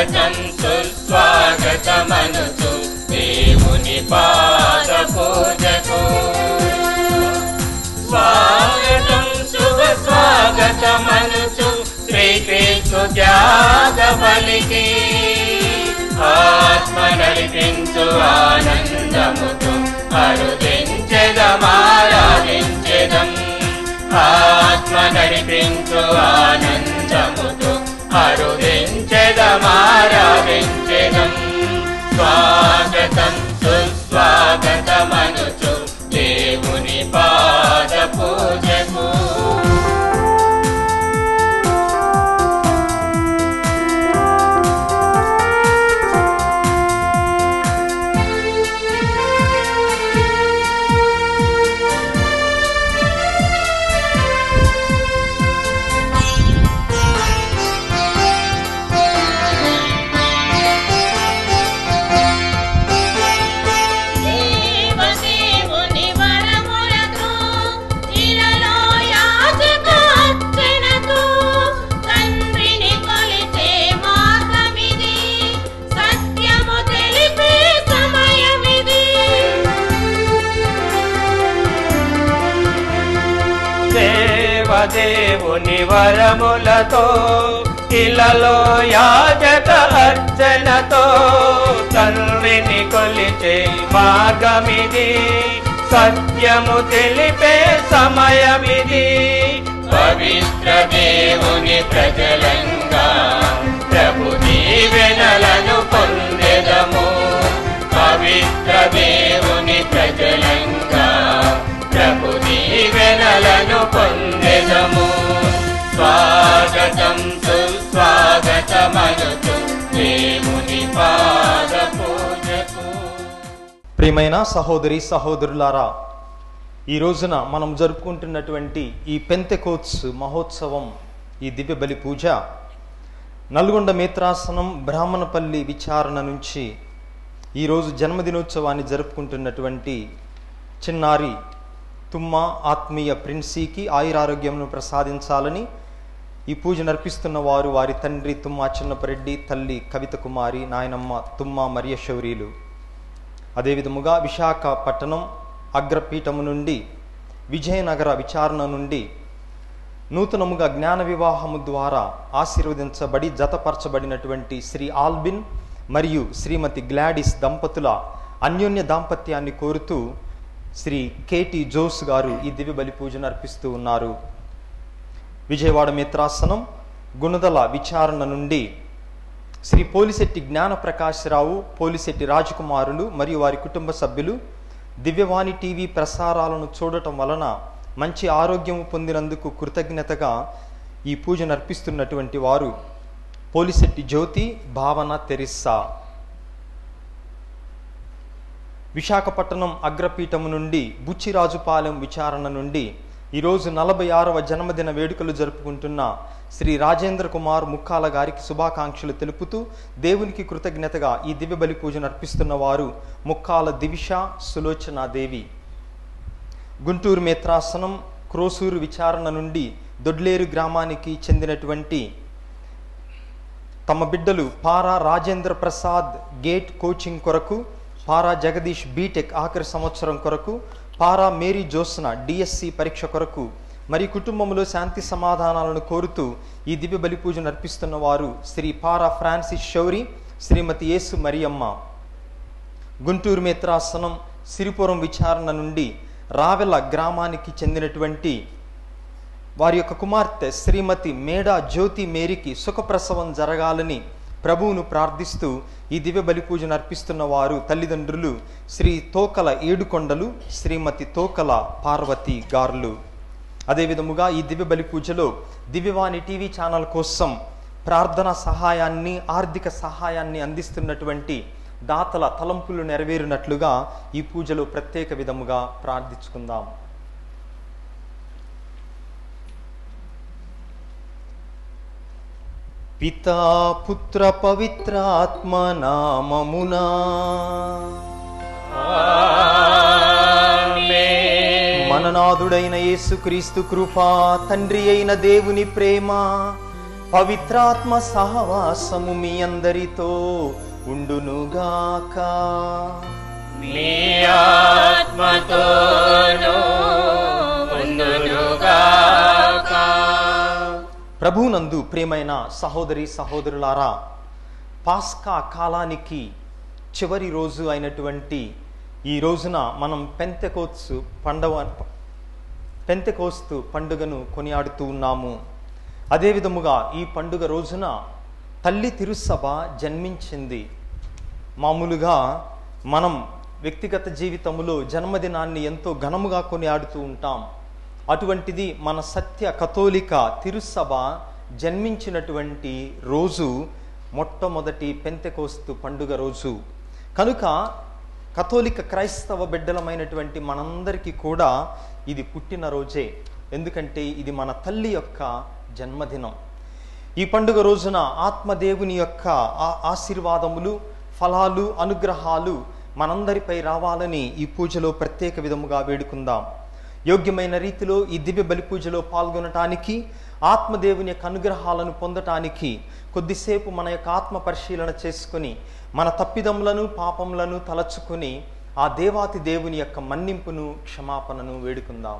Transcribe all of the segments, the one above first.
స్వాగతం సుస్వాగతమనుచు దేవుని పాద పూజకు స్వాగతం శుభ స్వాగతమనుచు శ్రీక్రీస్తు త్యాగ బలికి ఆత్మ నడిపించు ఆనందముతో అరుదించెదం ఆరాధించెదం ఆత్మ నడిపించు ఆనందముతో అరుదించెదం ఆరాధించెదం స్వాగతం సుస్వాగతమనుచు దేవుని పాద పూజకు దేవుని వరములతో ఇలలో యాజక అర్చనతో తండ్రిని కొలిచే మార్గమిది సత్యము తెలిపే సమయమిది పవిత్ర దేవుని ప్రజలంగా ప్రభు దీవెనలను పొందెదము పవిత్ర దేవుని ప్రజలంగా ప్రభు దీవెనలను పొందెదము స్వాగతం సుస్వాగతమనుచు దేవుని పాద పూజకు. ప్రియమైన సహోదరి సహోదరులారా, ఈ రోజున మనం జరుపుకుంటున్నటువంటి ఈ పెంతెకోత్స్ మహోత్సవం, ఈ దివ్య బలి పూజ నల్గొండ మేత్రాసనం బ్రాహ్మణపల్లి విచారణ నుంచి ఈరోజు జన్మదినోత్సవాన్ని జరుపుకుంటున్నటువంటి చిన్నారి తుమ్మ ఆత్మీయ ప్రిన్సీకి ఆయురారోగ్యమును ప్రసాదించాలని ఈ పూజ నర్పిస్తున్న వారు వారి తండ్రి తుమ్మ చిన్నపరెడ్డి, తల్లి కవిత కుమారి, నాయనమ్మ తుమ్మ మరియ శౌరీలు. అదేవిధముగా విశాఖపట్నం అగ్రపీఠము నుండి విజయనగర విచారణ నుండి నూతనముగా జ్ఞాన వివాహము ద్వారా ఆశీర్వదించబడి జతపరచబడినటువంటి శ్రీ ఆల్బిన్ మరియు శ్రీమతి గ్లాడిస్ దంపతుల అన్యోన్య దాంపత్యాన్ని కోరుతూ శ్రీ కేటీ జోస్ గారు ఈ దివ్య బలి పూజను అర్పిస్తూ ఉన్నారు. విజయవాడ మిత్రాసనం గుణదల విచారణ నుండి శ్రీ పోలిశెట్టి జ్ఞానప్రకాశరావు, పోలిశెట్టి రాజకుమారులు మరియు వారి కుటుంబ సభ్యులు దివ్యవాణి టీవీ ప్రసారాలను చూడటం వలన మంచి ఆరోగ్యము పొందినందుకు కృతజ్ఞతగా ఈ పూజను అర్పిస్తున్నటువంటి వారు పోలిశెట్టి జ్యోతి, భావన తెరిస్సా. విశాఖపట్నం అగ్రపీఠము నుండి బుచ్చిరాజుపాలెం విచారణ నుండి ఈరోజు 46వ జన్మదిన వేడుకలు జరుపుకుంటున్న శ్రీ రాజేంద్ర కుమార్ ముక్కాల గారికి శుభాకాంక్షలు తెలుపుతూ దేవునికి కృతజ్ఞతగా ఈ దివ్య బలి పూజను అర్పిస్తున్న వారు ముక్కాల దివిష సులోచనాదేవి. గుంటూరు మేత్రాసనం క్రోసూరు విచారణ నుండి దొడ్లేరు గ్రామానికి చెందినటువంటి తమ బిడ్డలు పారా రాజేంద్ర ప్రసాద్ గేట్ కోచింగ్ కొరకు, పారా జగదీష్ బీటెక్ ఆఖరి సంవత్సరం కొరకు, పారా మేరీ జోస్న డిఎస్సి పరీక్ష కొరకు మరి కుటుంబంలో శాంతి సమాధానాలను కోరుతూ ఈ దివ్య బలి పూజను అర్పిస్తున్న వారు శ్రీ పారా ఫ్రాన్సిస్ శౌరి, శ్రీమతి యేసు మరియమ్మ. గుంటూరు మేత్రాసనం సిరిపురం విచారణ నుండి రావెల గ్రామానికి చెందినటువంటి వారి యొక్క కుమార్తె శ్రీమతి మేడా జ్యోతి మేరీకి సుఖప్రసవం జరగాలని ప్రభువును ప్రార్థిస్తూ ఈ దివ్య బలి పూజను అర్పిస్తున్న వారు తల్లిదండ్రులు శ్రీ తోకల ఏడుకొండలు, శ్రీమతి తోకల పార్వతి గారులు. అదేవిధముగా ఈ దివ్య బలి పూజలో దివ్యవాణి టీవీ ఛానల్ కోసం ప్రార్థనా సహాయాన్ని, ఆర్థిక సహాయాన్ని అందిస్తున్నటువంటి దాతల తలంపులు నెరవేరినట్లుగా ఈ పూజలో ప్రత్యేక విధముగా ప్రార్థించుకుందాం. పితా పుత్ర పవిత్ర ఆత్మ నామమునా మననాథుడైన యేసుక్రీస్తు కృప, తండ్రి అయిన దేవుని ప్రేమ, పవిత్రాత్మ సహవాసము మీ అందరితో ఉండునుగాక. మీ ఆత్మతోనూ ఉండునుగాక. ప్రభువునందు ప్రియమైన సహోదరి సహోదరులారా, పాస్కా కాలానికి చివరి రోజు అయినటువంటి ఈ రోజున మనం పెంతెకోస్తు పండుగను కొనియాడుతూ ఉన్నాము. అదే విధముగా ఈ పండుగ రోజున తల్లి తిరుసభ జన్మించింది. మామూలుగా మనం వ్యక్తిగత జీవితంలో జన్మదినాన్ని ఎంతో ఘనముగా కొనియాడుతూ ఉంటాం. అటువంటిది మన సత్య కథోలిక తిరుసభ జన్మించినటువంటి రోజు మొట్టమొదటి పెంతెకోస్తు పండుగ రోజు. కనుక కథోలిక క్రైస్తవ బిడ్డలమైనటువంటి మనందరికీ కూడా ఇది పుట్టినరోజే. ఎందుకంటే ఇది మన తల్లి యొక్క జన్మదినం. ఈ పండుగ రోజున ఆత్మదేవుని యొక్క ఆశీర్వాదములు, ఫలాలు, అనుగ్రహాలు మనందరిపై రావాలని ఈ పూజలో ప్రత్యేక విధముగా వేడుకుందాం. యోగ్యమైన రీతిలో ఈ దివ్య బలి పూజలో పాల్గొనటానికి, ఆత్మదేవుని యొక్క అనుగ్రహాలను పొందటానికి కొద్దిసేపు మన యొక్క ఆత్మ పరిశీలన చేసుకుని మన తప్పిదములను, పాపములను తలచుకొని ఆ దేవాతి దేవుని యొక్క మన్నింపును, క్షమాపణను వేడుకుందాం.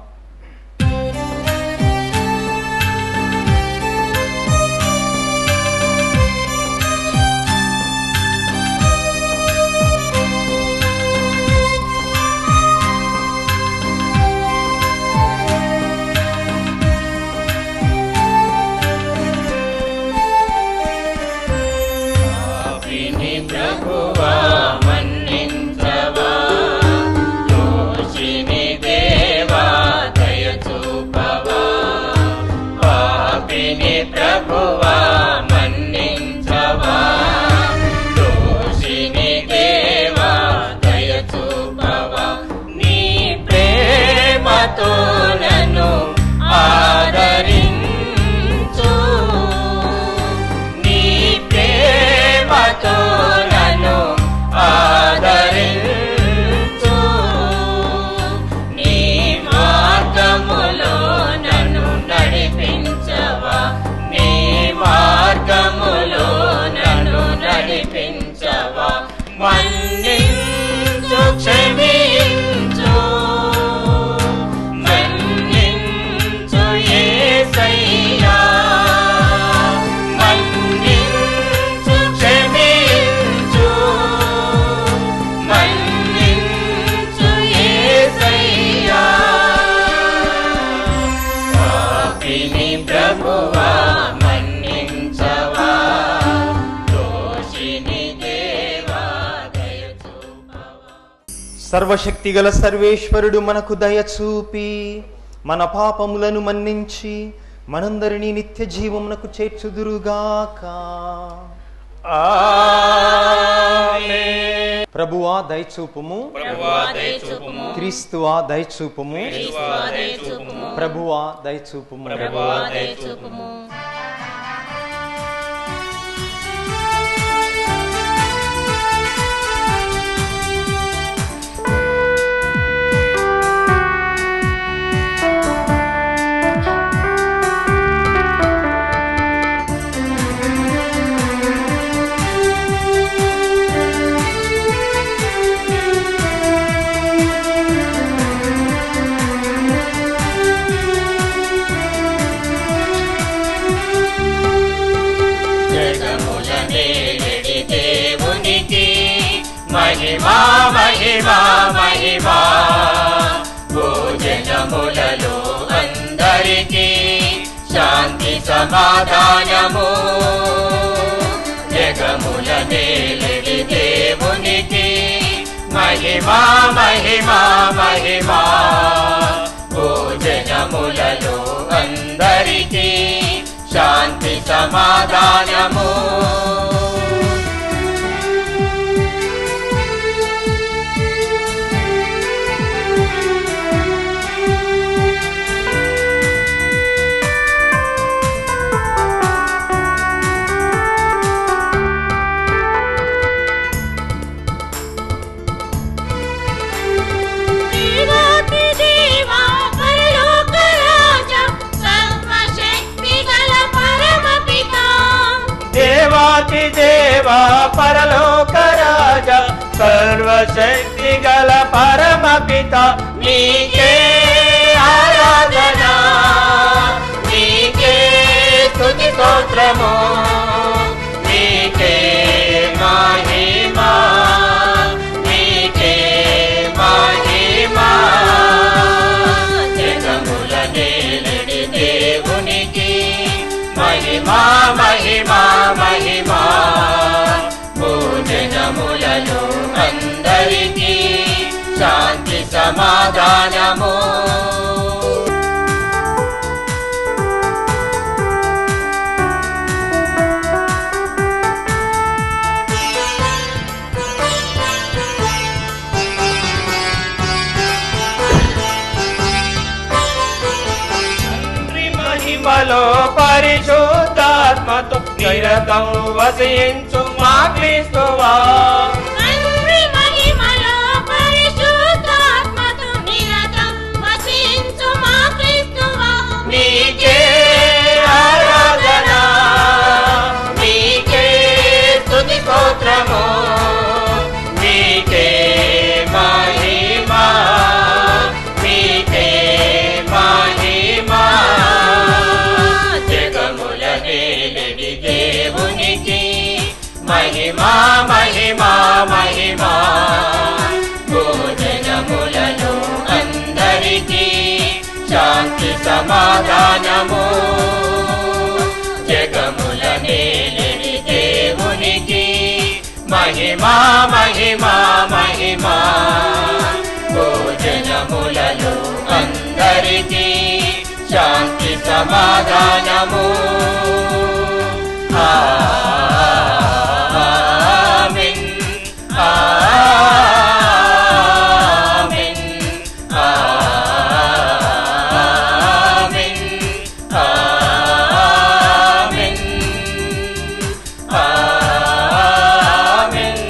సర్వశక్తిగల సర్వేశ్వరుడు మనకు దయచూపి మన పాపములను మన్నించి మనందరినీ నిత్య జీవమునకు చేర్చుదురుగాక. ఆమేన్. ప్రభువా దయచూపుము, క్రీస్తువా దయచూపుము, ప్రభువా దయచూపుము. మహిమా మహిమా మహిమా భోజనములలో అందరికీ శాంతి సమాధానము. జగముల నేలడి దేవునికి మహిమా మహిమా మహిమా భోజనములలో అందరికీ శాంతి సమాధానము. పరమ పితా దేవాతి దేవా పరలోక రాజా సర్వశక్తి గల పరమ పిత నీకే ఆరాధన నీకే స్తుతి స్తోత్రము నీకే మహిమా నీకే మహిమా జగముల నేలడి దేవునికి మహిమా మహిమా మహిమా భోజనములలో అందరికీ శాంతి సమాధానము మహిమలో పరిశుద్ధాత్మతో నిరతం వసించు మా క్రీస్తువా నీకే ఆరాధన నీకే స్తుతి స్తోత్రము నీకే మహిమా నీకే మహిమా జగముల నేలడి దేవునికి మహిమా మహిమా మహిమా భోజనములలో అందరికీ శాంతి సమాధానము జగముల నేలడి దేవునికి మహిమా మహిమా మహిమా భోజనములలో అందరికీ శాంతి సమాధానము ఆమేన్ ఆమేన్ ఆమేన్ ఆమేన్ ఆమేన్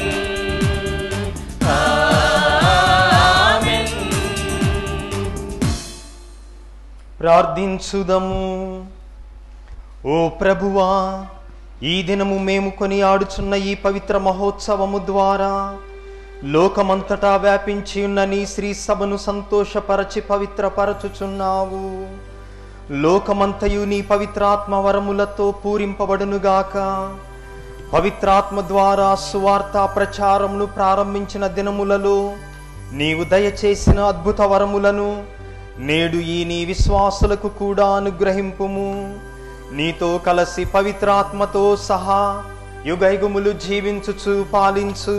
ఆమేన్ ప్రార్థించుదము. ఓ ప్రభువా, ఈ దినము మేము కొనియాడుచున్న ఈ పవిత్ర మహోత్సవము ద్వారా లోకమంతటా వ్యాపించి ఉన్న నీ శ్రీ సభను సంతోషపరచి పవిత్రపరచుచున్నావు. లోకమంతయు నీ పవిత్రాత్మ వరములతో పూరింపబడునుగాక. పవిత్రాత్మ ద్వారా సువార్త ప్రచారమును ప్రారంభించిన దినములలో నీవు దయచేసిన అద్భుత వరములను నేడు ఈ నీ విశ్వాసులకు కూడా అనుగ్రహింపుము. నీతో కలసి పవిత్రాత్మతో సహా యుగయుగములు జీవించుచు పాలించు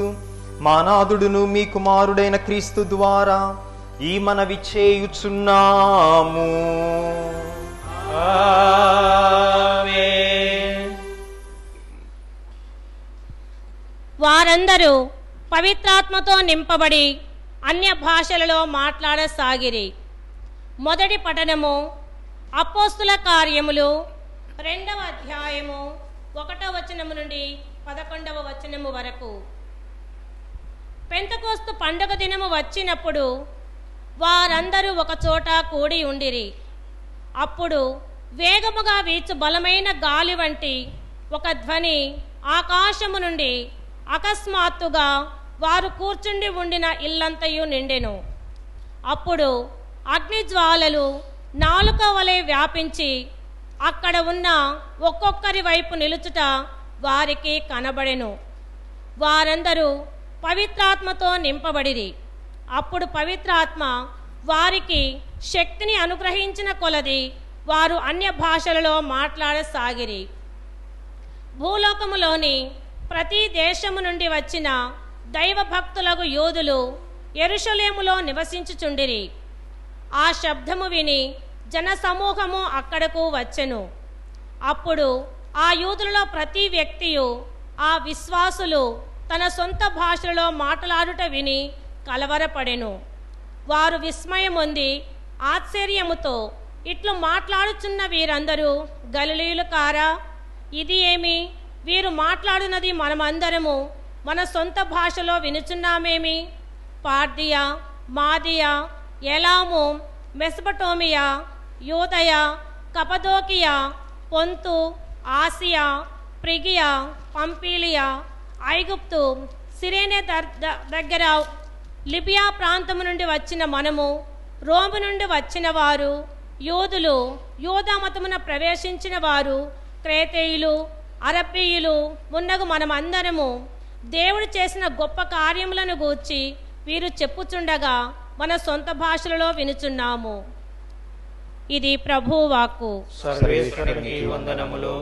మా నాథుడును మీ కుమారుడైన క్రీస్తు ద్వారా ఈ మనవి చేయుచున్నాము. ఆమేన్. వారందరూ పవిత్రాత్మతో నింపబడి అన్య భాషలలో మాట్లాడసాగిరి. మొదటి పఠనము అపోస్తుల కార్యములు 2వ అధ్యాయము 1వ వచనము నుండి 11వ వచనము వరకు. పెంతెకోస్తు పండుగ దినము వచ్చినప్పుడు వారందరూ ఒక చోట కూడి ఉండిరి. అప్పుడు వేగముగా వీచు బలమైన గాలి వంటి ఒక ధ్వని ఆకాశము నుండి అకస్మాత్తుగా వారు కూర్చుండి ఉండిన ఇల్లంతయు నిండెను. అప్పుడు అగ్నిజ్వాలలు నాలుక వలె వ్యాపించి అక్కడ ఉన్న ఒక్కొక్కరి వైపు నిలుచుట వారికి కనబడెను. వారందరూ పవిత్రాత్మతో నింపబడిరి. అప్పుడు పవిత్రాత్మ వారికి శక్తిని అనుగ్రహించిన కొలది వారు అన్య భాషలలో మాట్లాడసాగిరి. భూలోకములోని ప్రతి దేశము నుండి వచ్చిన దైవ భక్తులకు యూదులు యెరూషలేములో నివసించుచుండిరి. ఆ శబ్దము విని జనసమూహము అక్కడకు వచ్చెను. అప్పుడు ఆ యూదులలో ప్రతి వ్యక్తియు ఆ విశ్వాసులు తన సొంత భాషలో మాట్లాడుట విని కలవరపడెను. వారు విస్మయమొంది ఆశ్చర్యముతో ఇట్లు మాట్లాడుచున్న వీరందరూ గలిలయులు కారా? ఇది ఏమి? వీరు మాట్లాడునది మనమందరము మన సొంత భాషలో వినుచున్నామేమి? పార్దియా, మాదియా, ఎలాము, మెసపటోమియా, యూదయ, కపదోకియా, పొంతు, ఆసియా, ప్రిగియా, పంపీలియా, ఐగుప్తు, సిరేనే దగ్గర లిబియా ప్రాంతము నుండి వచ్చిన మనము, రోము నుండి వచ్చిన వారు, యూదులు, యూదా మతమున ప్రవేశించిన వారు, క్రేతేయులు, అరబ్బీయులు మున్నగు మనమందరము దేవుడు చేసిన గొప్ప కార్యములను గూర్చి వీరు చెప్పుచుండగా మన సొంత భాషలలో వినుచున్నాము. ఇది ప్రభువు వాక్కు. సర్వేశ్వరునికి వందనములు.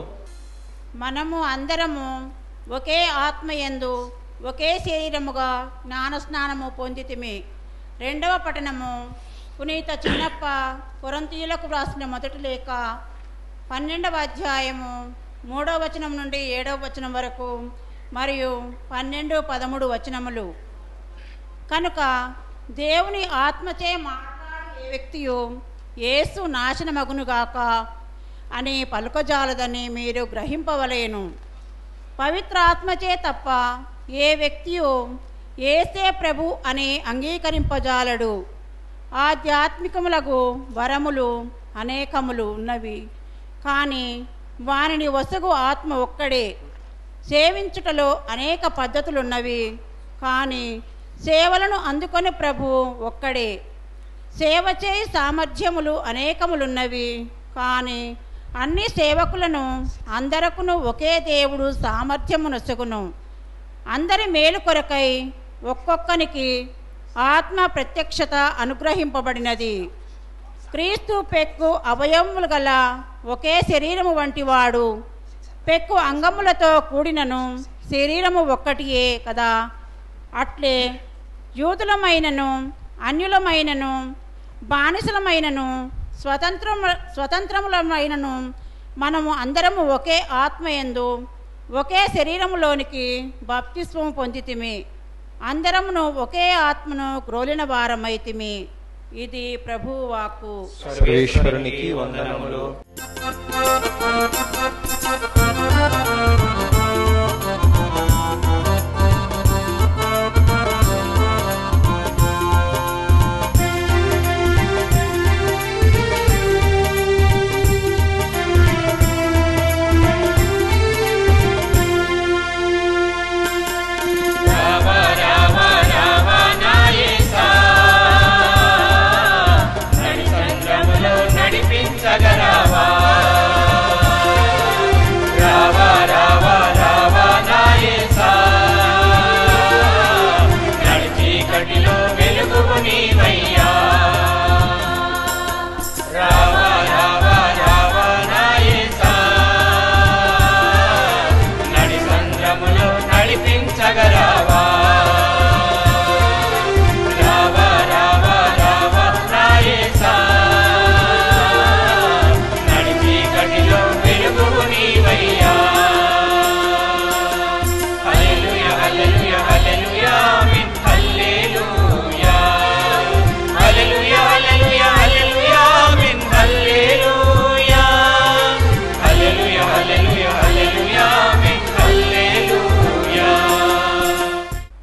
మనము అందరము ఒకే ఆత్మయందు ఒకే శరీరముగా జ్ఞానస్నానము పొందితిమి. రెండవ పఠనము పునీత చిన్నప్ప కొరింథీయులకు వ్రాసిన మొదటి లేఖ 12వ అధ్యాయము 3వ వచనం నుండి 7వ వచనం వరకు మరియు 12, 13 వచనములు. కనుక దేవుని ఆత్మచే మాట్లాడే ఏ వ్యక్తియు యేసు నాశనమగునుగాక అని పలుకజాలదని మీరు గ్రహింపవలేను. పవిత్ర ఆత్మచే తప్ప ఏ వ్యక్తియు యేసే ప్రభు అని అంగీకరింపజాలడు. ఆధ్యాత్మికములకు వరములు అనేకములు ఉన్నవి, కానీ వానిని వసగు ఆత్మ ఒక్కడే. సేవించుటలో అనేక పద్ధతులున్నవి, కానీ సేవలను అందుకొని ప్రభు ఒక్కడే. సేవ చేయి సామర్థ్యములు అనేకములున్నవి, కానీ అన్ని సేవకులను అందరకును ఒకే దేవుడు సామర్థ్యమునొసగును. అందరి మేలు కొరకై ఒక్కొక్కనికి ఆత్మ ప్రత్యక్షత అనుగ్రహింపబడినది. క్రీస్తు పెక్కు అవయవములు గల ఒకే శరీరము వంటివాడు. పెక్కు అంగములతో కూడినను శరీరము ఒక్కటియే కదా. అట్లే యూదులమైనను అన్యులమైనను బానిసలమైనను స్వతంత్రములమైనను మనము అందరము ఒకే ఆత్మయందు ఒకే శరీరములోనికి బాప్తిస్మము పొందితిమి. అందరమును ఒకే ఆత్మను గ్రోలిన వారమైతిమి. ఇది ప్రభువు వాక్కు. సర్వేశ్వరునికి వందనములు.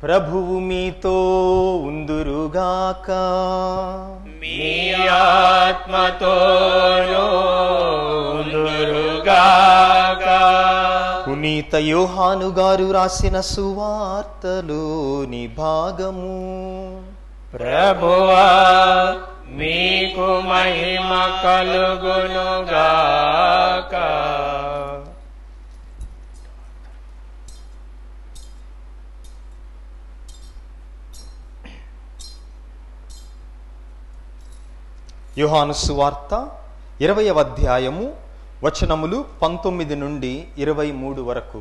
ప్రభువు మీతో ఉందురుగాక. మీ ఆత్మతోనూ ఉందురుగాక. పునీత యోహాను గారు రాసిన సువార్తలోని భాగము. ప్రభువా మీకు మహిమ కలుగునుగాక. యోహాను సువార్త 20వ అధ్యాయము వచనములు 19 నుండి 23 వరకు.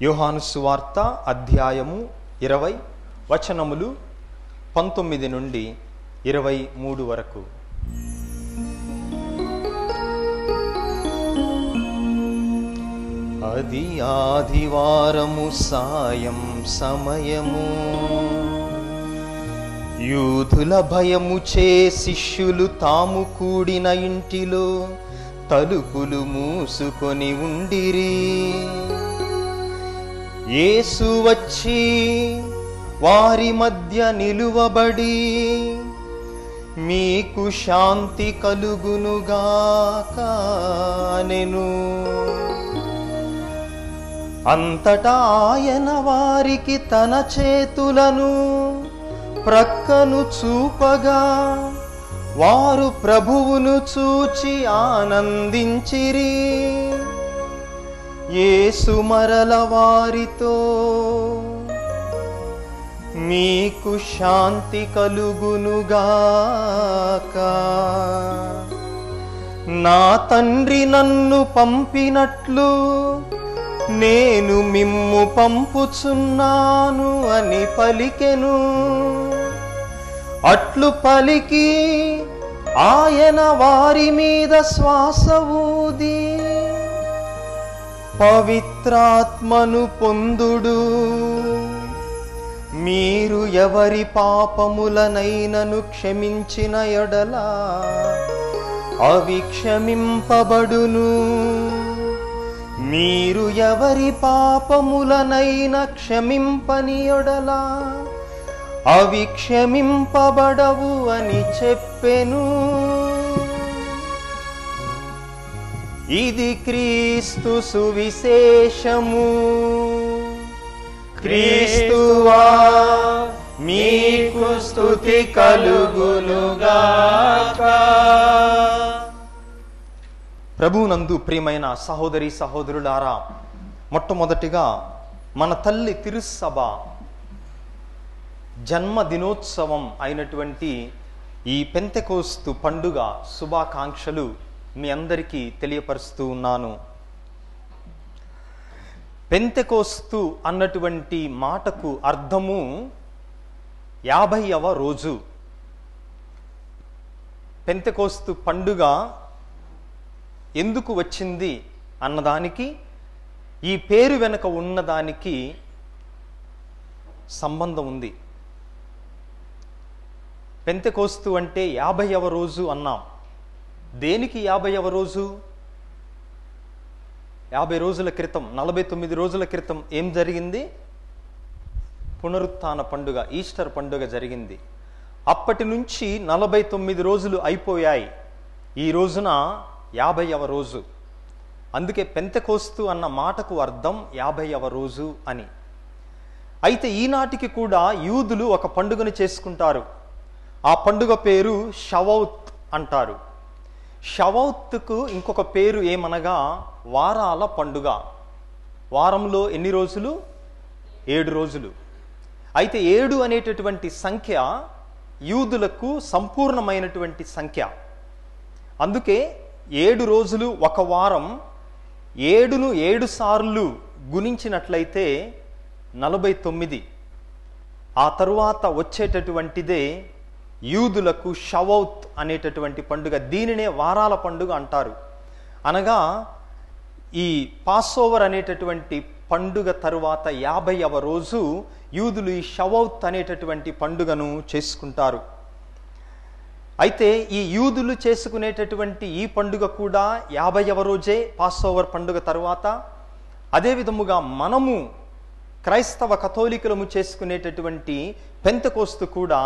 యోహాను సువార్త అధ్యాయము 20 వచనములు 19 నుండి 23 వరకు. అది ఆదివారము సాయం సమయము. యూదుల భయముచే శిష్యులు తాము కూడిన ఇంటిలో తలుపులు మూసుకొని ఉండిరి. యేసు వచ్చి వారి మధ్య నిలువబడి, మీకు శాంతి కలుగునుగాక అనెను. అంతటా ఆయన వారికి తన చేతులను ప్రక్కను చూపగా వారు ప్రభువును చూచి ఆనందించిరి. యేసు మరల వారితో, మీకు శాంతి కలుగునుగాక. నా తండ్రి నన్ను పంపినట్లు నేను మిమ్ము పంపుచున్నాను అని పలికెను. అట్లు పలికి ఆయన వారి మీద శ్వాస ఊది, పవిత్రాత్మను పొందుడు. మీరు ఎవరి పాపములనైనను క్షమించిన ఎడల అవి క్షమింపబడును. మీరు ఎవరి పాపములనైన క్షమింపని ఎడల అవి క్షమింపబడవు అని చెప్పెను. ఇది క్రీస్తు సువిశేషము. క్రీస్తువా మీకు స్తుతి కలుగునుగాక. ప్రభువునందు ప్రియమైన సహోదరి సహోదరులారా, మొట్టమొదటిగా మన తల్లి తిరుసభ జన్మదినోత్సవం అయినటువంటి ఈ పెంతెకోస్తు పండుగ శుభాకాంక్షలు మీ అందరికీ తెలియపరుస్తూ ఉన్నాను. పెంతెకోస్తు అన్నటువంటి మాటకు అర్థము 50వ రోజు. పెంతెకోస్తు పండుగ ఎందుకు వచ్చింది అన్నదానికి, ఈ పేరు వెనుక ఉన్నదానికి సంబంధం ఉంది. పెంతెకోస్తు అంటే 50వ రోజు అన్నాం. దేనికి 50వ రోజు? 50 రోజుల క్రితం, 49 రోజుల క్రితం ఏం జరిగింది? పునరుత్థాన పండుగ, ఈస్టర్ పండుగ జరిగింది. అప్పటి నుంచి 49 రోజులు అయిపోయాయి. ఈ రోజున 50వ రోజు. అందుకే పెంతెకోస్తు అన్న మాటకు అర్థం 50వ రోజు అని. అయితే ఈనాటికి కూడా యూదులు ఒక పండుగను చేసుకుంటారు. ఆ పండుగ పేరు షవౌత్ అంటారు. షవౌత్కు ఇంకొక పేరు ఏమనగా వారాల పండుగ. వారంలో ఎన్ని రోజులు? 7 రోజులు. అయితే 7 అనేటటువంటి సంఖ్య యూదులకు సంపూర్ణమైనటువంటి సంఖ్య. అందుకే 7 రోజులు ఒక వారం. 7ను 7 సార్లు గుణించినట్లయితే 49. ఆ తరువాత వచ్చేటటువంటిదే యూదులకు షవౌత్ అనేటటువంటి పండుగ. దీనినే వారాల పండుగ అంటారు. అనగా ఈ పాస్ఓవర్ అనేటటువంటి పండుగ తరువాత 50వ రోజు యూదులు ఈ షవౌత్ అనేటటువంటి పండుగను చేసుకుంటారు. అయితే ఈ యూదులు చేసుకునేటటువంటి ఈ పండుగ కూడా 50వ రోజే, పాస్ఓవర్ పండుగ తరువాత. అదే విధముగా మనము క్రైస్తవ కథోలికులము చేసుకునేటటువంటి పెంతెకోస్తు కూడా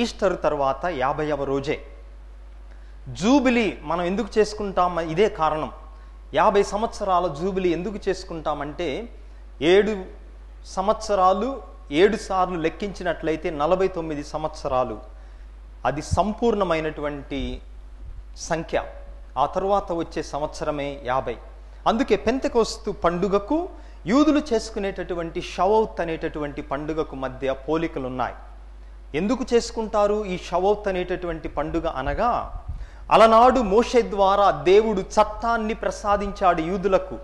ఈస్టర్ తర్వాత 50వ రోజే. జూబిలీ మనం ఎందుకు చేసుకుంటాం? ఇదే కారణం. 50 సంవత్సరాల జూబిలీ ఎందుకు చేసుకుంటామంటే 7 సంవత్సరాలు 7 సార్లు లెక్కించినట్లయితే 49 సంవత్సరాలు. అది సంపూర్ణమైనటువంటి సంఖ్య. ఆ తరువాత వచ్చే సంవత్సరమే 50. అందుకే పెంతెకోస్తు పండుగకు యూదులు చేసుకునేటటువంటి షవౌత్ అనేటటువంటి పండుగకు మధ్య పోలికలున్నాయి. ఎందుకు చేసుకుంటారు ఈ షవౌత్ అనేటటువంటి పండుగ అనగా, అలనాడు మోషే ద్వారా దేవుడు చట్టాన్ని ప్రసాదించాడు, యూదులకు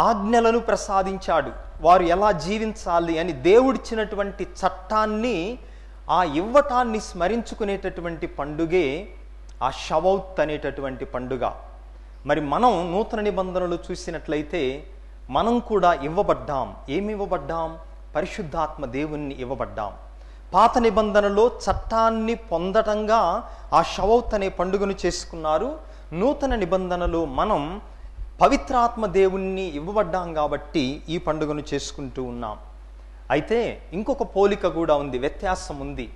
ఆజ్ఞలను ప్రసాదించాడు, వారు ఎలా జీవించాలి అని దేవుడిచ్చినటువంటి చట్టాన్ని, ఆ ఇవ్వటాన్ని స్మరించుకునేటటువంటి పండుగే ఆ షవౌత్ అనేటటువంటి పండుగ. మరి మనం నూతన నిబంధనలు చూసినట్లయితే మనం కూడా ఇవ్వబడ్డాం. ఏమి ఇవ్వబడ్డాం? పరిశుద్ధాత్మ దేవుణ్ణి ఇవ్వబడ్డాం. పాత నిబంధనలో చట్టాన్ని పొందటంగా ఆ షవౌత్ అనే పండుగను చేసుకున్నారు. నూతన నిబంధనలో మనం పవిత్రాత్మ దేవుణ్ణి ఇవ్వబడ్డాం కాబట్టి ఈ పండుగను చేసుకుంటూ ఉన్నాం. అయితే ఇంకొక పోలిక కూడా ఉంది, వ్యత్యాసం ఉంది.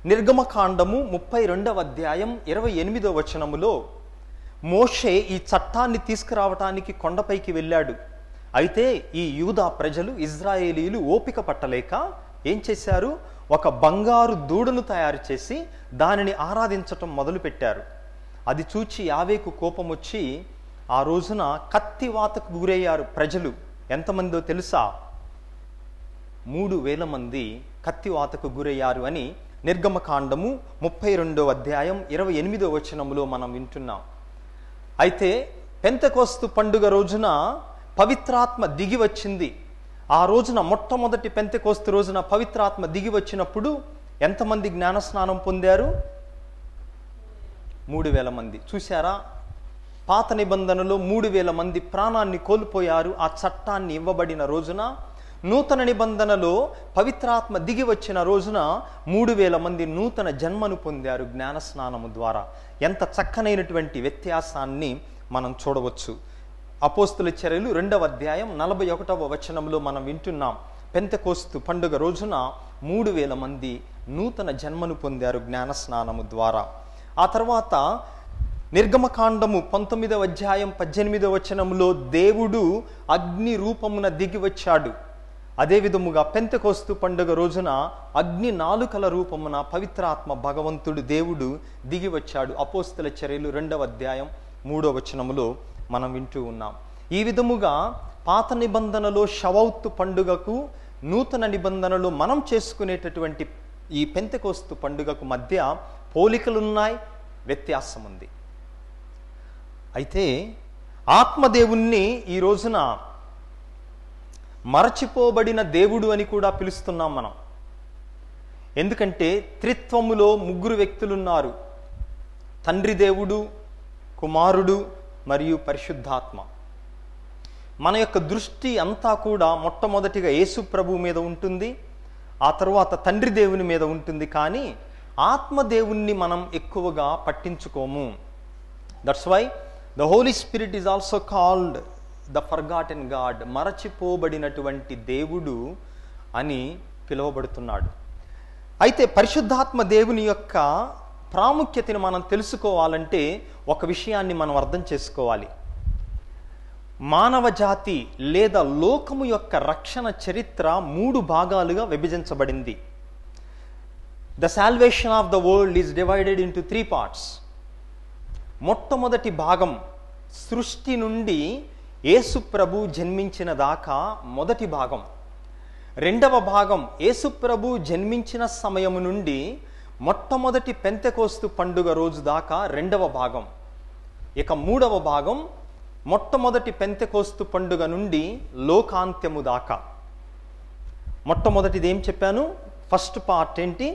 నిర్గమకాండము 32వ అధ్యాయం 28వ వచనములో మోషే ఈ చట్టాన్ని తీసుకురావటానికి కొండపైకి వెళ్ళాడు. అయితే ఈ యూదా ప్రజలు, ఇజ్రాయేలీలు ఓపిక పట్టలేక ఏం చేశారు? ఒక బంగారు దూడను తయారు చేసి దానిని ఆరాధించటం మొదలుపెట్టారు. అది చూచి యావేకు కోపం వచ్చి ఆ రోజున కత్తివాతకు గురయ్యారు ప్రజలు. ఎంతమందో తెలుసా? 3,000 మంది కత్తివాతకు గురయ్యారు అని నిర్గమకాండము 32వ అధ్యాయం 28వ వచనములో మనం వింటున్నాం. అయితే పెంతెకొస్తు పండుగ రోజున పవిత్రాత్మ దిగి వచ్చింది. ఆ రోజున మొట్టమొదటి పెంతెకొస్తు రోజున పవిత్రాత్మ దిగి వచ్చినప్పుడు ఎంతమంది జ్ఞానస్నానం పొందారు? 3,000 మంది. చూశారా? పాత నిబంధనలో 3,000 మంది ప్రాణాన్ని కోల్పోయారు ఆ చట్టాన్ని ఇవ్వబడిన రోజున. నూతన నిబంధనలో పవిత్రాత్మ దిగి వచ్చిన రోజున 3,000 మంది నూతన జన్మను పొందారు జ్ఞానస్నానము ద్వారా. ఎంత చక్కనైనటువంటి వ్యత్యాసాన్ని మనం చూడవచ్చు. అపోస్తుల చర్యలు 2వ అధ్యాయం 41వ వచనంలో మనం వింటున్నాం. పెంతెకొస్తు పండుగ రోజున 3,000 మంది నూతన జన్మను పొందారు జ్ఞానస్నానము ద్వారా. ఆ తర్వాత నిర్గమకాండము 19వ అధ్యాయం 18వ వచనంలో దేవుడు అగ్ని రూపమున దిగి వచ్చాడు. అదే విధముగా పెంతెకొస్తు పండుగ రోజున అగ్ని నాలుకల రూపమున పవిత్రాత్మ భగవంతుడు దేవుడు దిగి వచ్చాడు. అపోస్తుల చర్యలు 2వ అధ్యాయం 3వ వచనములో మనం వింటూ ఉన్నాం. ఈ విధముగా పాత నిబంధనలో షవౌతు పండుగకు, నూతన నిబంధనలో మనం చేసుకునేటటువంటి ఈ పెంతెకొస్తు పండుగకు మధ్య పోలికలున్నాయి, వ్యత్యాసం ఉంది. అయితే ఆత్మదేవుణ్ణి ఈ రోజున మరచిపోబడిన దేవుడు అని కూడా పిలుస్తున్నాం మనం. ఎందుకంటే త్రిత్వములో 3 వ్యక్తులున్నారు: తండ్రి దేవుడు, కుమారుడు మరియు పరిశుద్ధాత్మ. మన యొక్క దృష్టి అంతా కూడా మొట్టమొదటిగా యేసు ప్రభు మీద ఉంటుంది, ఆ తరువాత తండ్రి దేవుని మీద ఉంటుంది. కానీ ఆత్మదేవుణ్ణి మనం ఎక్కువగా పట్టించుకోము. That's why the Holy Spirit is also called the forgotten God, మరచిపోబడినటువంటి దేవుడు అని పిలువబడుతున్నాడు. అయితే పరిశుద్ధాత్మ దేవుని యొక్క ప్రాముఖ్యతను మనం తెలుసుకోవాలంటే ఒక విషయాన్ని మనం అర్థం చేసుకోవాలి. మానవ జాతి లేదా లోకము యొక్క రక్షణ చరిత్ర 3 భాగాలుగా విభజించబడింది. The salvation of the world is divided into 3 parts. మొట్టమొదటి భాగం సృష్టి నుండి యేసు ప్రభు జన్మించిన దాకా మొదటి భాగం. రెండవ భాగం యేసు ప్రభు జన్మించిన సమయము నుండి మొట్టమొదటి పెంతెకొస్తు పండుగ రోజు దాకా రెండవ భాగం. ఇక మూడవ భాగం మొట్టమొదటి పెంతెకొస్తు పండుగ నుండి లోకాంత్యము దాకా. మొట్టమొదటిది ఏం చెప్పాను? ఫస్ట్ పార్ట్ ఏంటి?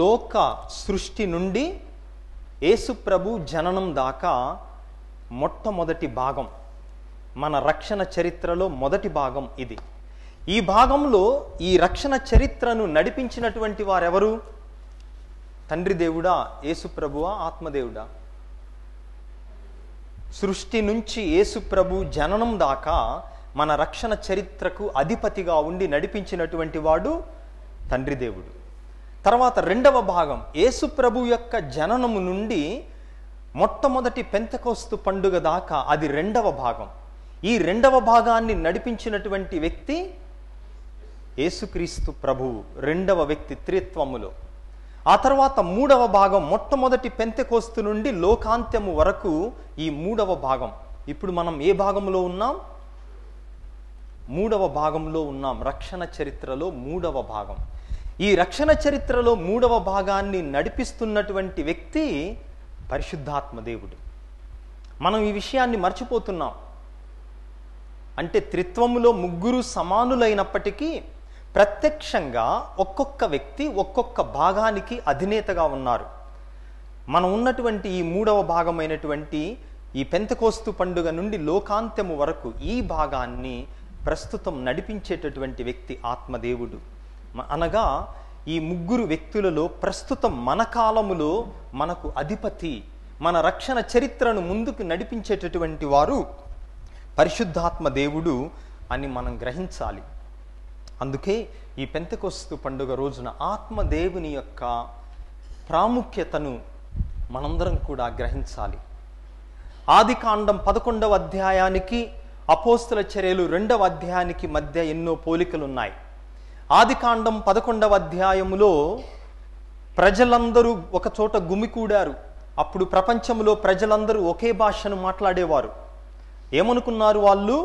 లోక సృష్టి నుండి యేసు ప్రభు జననం దాకా మొట్టమొదటి భాగం. మన రక్షణ చరిత్రలో మొదటి భాగం ఇది. ఈ భాగంలో ఈ రక్షణ చరిత్రను నడిపించినటువంటి వారెవరు? తండ్రి దేవుడా, యేసు ప్రభువా, ఆత్మదేవుడా? సృష్టి నుంచి యేసు ప్రభు జననం దాకా మన రక్షణ చరిత్రకు అధిపతిగా ఉండి నడిపించినటువంటి వాడు తండ్రి దేవుడు. తర్వాత రెండవ భాగం యేసు ప్రభు యొక్క జననము నుండి మొట్టమొదటి పెంతెకొస్తు పండుగ దాకా, అది రెండవ భాగం. ఈ రెండవ భాగాన్ని నడిపించినటువంటి వ్యక్తి యేసుక్రీస్తు ప్రభువు, రెండవ వ్యక్తి త్రిత్వములో. ఆ తర్వాత మూడవ భాగం మొట్టమొదటి పెంతెకొస్తు నుండి లోకాంత్యము వరకు ఈ మూడవ భాగం. ఇప్పుడు మనం ఏ భాగంలో ఉన్నాం? మూడవ భాగంలో ఉన్నాం. రక్షణ చరిత్రలో మూడవ భాగం. ఈ రక్షణ చరిత్రలో మూడవ భాగాన్ని నడిపిస్తున్నటువంటి వ్యక్తి పరిశుద్ధాత్మ దేవుడు. మనం ఈ విషయాన్ని మర్చిపోతున్నాం. అంటే త్రిత్వములో 3 సమానులైనప్పటికీ ప్రత్యక్షంగా ఒక్కొక్క వ్యక్తి ఒక్కొక్క భాగానికి అధినేతగా ఉన్నారు. మనం ఉన్నటువంటి ఈ మూడవ భాగమైనటువంటి ఈ పెంతెకొస్తు పండుగ నుండి లోకాంత్యము వరకు ఈ భాగాన్ని ప్రస్తుతం నడిపించేటటువంటి వ్యక్తి ఆత్మదేవుడు. అనగా ఈ 3 వ్యక్తులలో ప్రస్తుతం మన కాలములో మనకు అధిపతి, మన రక్షణ చరిత్రను ముందుకు నడిపించేటటువంటి వారు పరిశుద్ధాత్మ దేవుడు అని మనం గ్రహించాలి. అందుకే ఈ పెంతెకొస్తు పండుగ రోజున ఆత్మదేవుని యొక్క ప్రాముఖ్యతను మనందరం కూడా గ్రహించాలి. ఆదికాండం 11వ అధ్యాయానికి అపోస్తల చర్యలు 2వ అధ్యాయానికి మధ్య ఎన్నో పోలికలు ఉన్నాయి. ఆదికాండం 11వ అధ్యాయములో ప్రజలందరూ ఒక చోట గుమికూడారు. అప్పుడు ప్రపంచంలో ప్రజలందరూ ఒకే భాషను మాట్లాడేవారు. ఏమనుకున్నారు వాళ్ళు?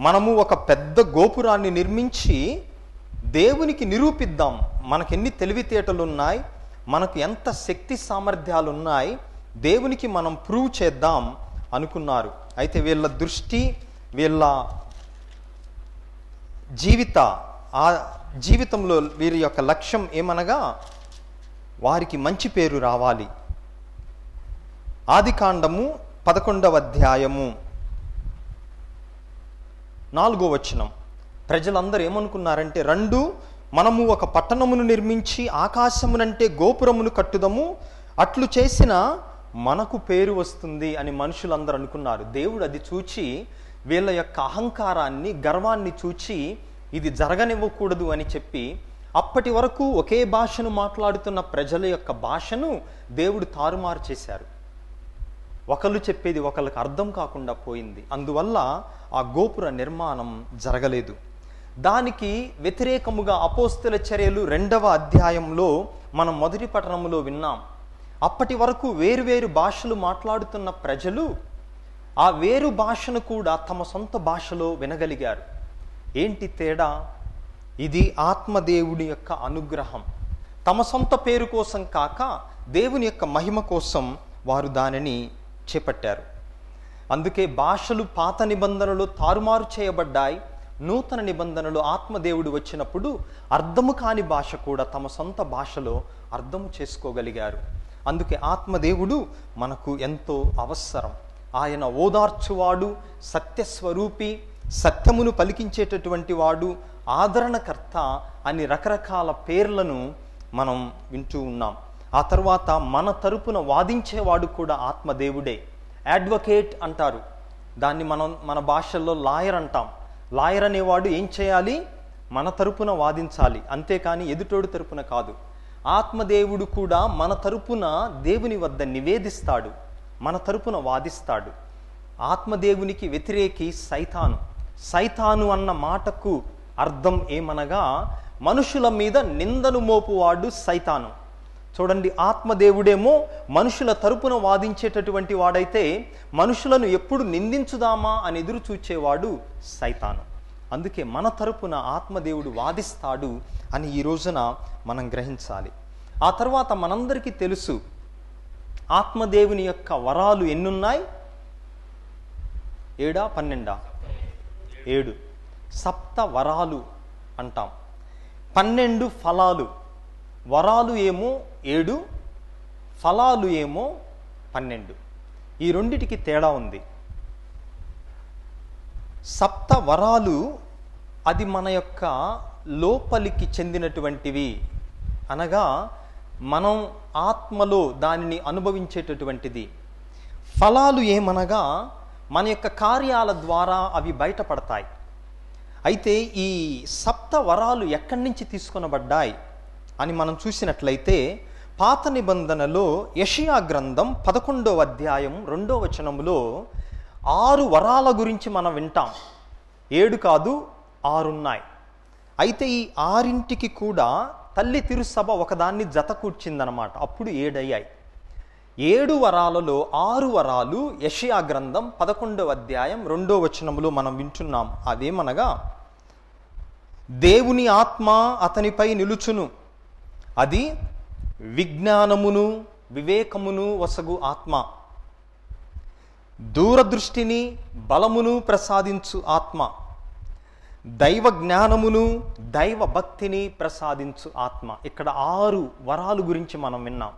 మనము ఒక పెద్ద గోపురాన్ని నిర్మించి దేవునికి నిరూపిద్దాం, మనకెన్ని తెలివితేటలు ఉన్నాయి, మనకు ఎంత శక్తి సామర్థ్యాలు ఉన్నాయి, దేవునికి మనం ప్రూవ్ చేద్దాం అనుకున్నారు. అయితే వీళ్ళ దృష్టి, వీళ్ళ జీవితంలో వీరి యొక్క లక్ష్యం ఏమనగా వారికి మంచి పేరు రావాలి. ఆదికాండము 11వ అధ్యాయము 4వ వచనం. ప్రజలందరూ ఏమనుకున్నారంటే, రండు మనము ఒక పట్టణమును నిర్మించి ఆకాశమునంటే గోపురమును కట్టుదము, అట్లు చేసిన మనకు పేరు వస్తుంది అని మనుషులందరూ అనుకున్నారు. దేవుడు అది చూచి వీళ్ళ యొక్క అహంకారాన్ని, గర్వాన్ని చూచి ఇది జరగనివ్వకూడదు అని చెప్పి అప్పటి వరకు ఒకే భాషను మాట్లాడుతున్న ప్రజల యొక్క భాషను దేవుడు తారుమారు చేశారు. ఒకళ్ళు చెప్పేది ఒకళ్ళకి అర్థం కాకుండా పోయింది. అందువల్ల ఆ గోపుర నిర్మాణం జరగలేదు. దానికి వ్యతిరేకముగా అపోస్తల చర్యలు 2వ అధ్యాయంలో మనం మొదటి పట్టణంలో విన్నాం. అప్పటి వరకు వేరువేరు భాషలు మాట్లాడుతున్న ప్రజలు ఆ వేరు భాషను కూడా తమ సొంత భాషలో వినగలిగారు. ఏంటి తేడా? ఇది ఆత్మదేవుడి యొక్క అనుగ్రహం. తమ సొంత పేరు కోసం కాక దేవుని యొక్క మహిమ కోసం వారు దానిని చేపట్టారు. అందుకే భాషలు పాత నిబంధనలు తారుమారు చేయబడ్డాయి. నూతన నిబంధనలు ఆత్మదేవుడు వచ్చినప్పుడు అర్థము కాని భాష కూడా తమ సొంత భాషలో అర్థము చేసుకోగలిగారు. అందుకే ఆత్మదేవుడు మనకు ఎంతో అవసరం. ఆయన ఓదార్చువాడు, సత్యస్వరూపి, సత్యమును పలికించేటటువంటి వాడు, ఆదరణకర్త అని రకరకాల పేర్లను మనం వింటూ ఉన్నాం. ఆ తర్వాత మన తరపున వాదించేవాడు కూడా ఆత్మదేవుడే. అడ్వకేట్ అంటారు దాన్ని, మన భాషల్లో లాయర్ అంటాం. లాయర్ అనేవాడు ఏం చేయాలి? మన తరపున వాదించాలి, అంతేకాని ఎదుటోడు తరపున కాదు. ఆత్మదేవుడు కూడా మన తరపున దేవుని వద్ద నివేదిస్తాడు, మన తరపున వాదిస్తాడు. ఆత్మదేవునికి వ్యతిరేకి సైతాను. సైతాను అన్న మాటకు అర్థం ఏమనగా మనుషుల మీద నిందను మోపువాడు సైతాను. చూడండి, ఆత్మదేవుడేమో మనుషుల తరపున వాదించేటటువంటి వాడైతే మనుషులను ఎప్పుడు నిందించుదామా అని ఎదురు చూచేవాడు సైతాను. అందుకే మన తరపున ఆత్మదేవుడు వాదిస్తాడు అని ఈ రోజున మనం గ్రహించాలి. ఆ తర్వాత మనందరికీ తెలుసు ఆత్మదేవుని యొక్క వరాలు ఎన్నున్నాయి? 7 12 7 సప్త వరాలు అంటాం. 12 ఫలాలు. వరాలు ఏమో 7, ఫలాలు ఏమో 12. ఈ రెండిటికి తేడా ఉంది. సప్త వరాలు అది మన యొక్క లోపలికి చెందినటువంటివి, అనగా మనం ఆత్మలో దానిని అనుభవించేటటువంటిది. ఫలాలు ఏమనగా మన యొక్క కార్యాల ద్వారా అవి బయటపడతాయి. అయితే ఈ సప్త వరాలు ఎక్కడి నుంచి తీసుకొనబడ్డాయి అని మనం చూసినట్లయితే పాత నిబంధనలో యెషయా గ్రంథం 11వ అధ్యాయం 2వ వచనములో 6 వరాల గురించి మనం వింటాం. 7 కాదు, 6 ఉన్నాయి. అయితే ఈ 6ంటికి కూడా తల్లి తిరుసభ ఒకదాన్ని జత కూర్చిందనమాట. అప్పుడు 7 అయ్యాయి. 7 వరాలలో 6 వరాలు యెషయా గ్రంథం 11వ అధ్యాయం 2వ వచనములో మనం వింటున్నాం. అదేమనగా, దేవుని ఆత్మ అతనిపై నిలుచును, అది విజ్ఞానమును వివేకమును వసగు ఆత్మ, దూరదృష్టిని బలమును ప్రసాదించు ఆత్మ, దైవ జ్ఞానమును దైవ భక్తిని ప్రసాదించు ఆత్మ. ఇక్కడ 6 వరాలు గురించి మనం విన్నాం.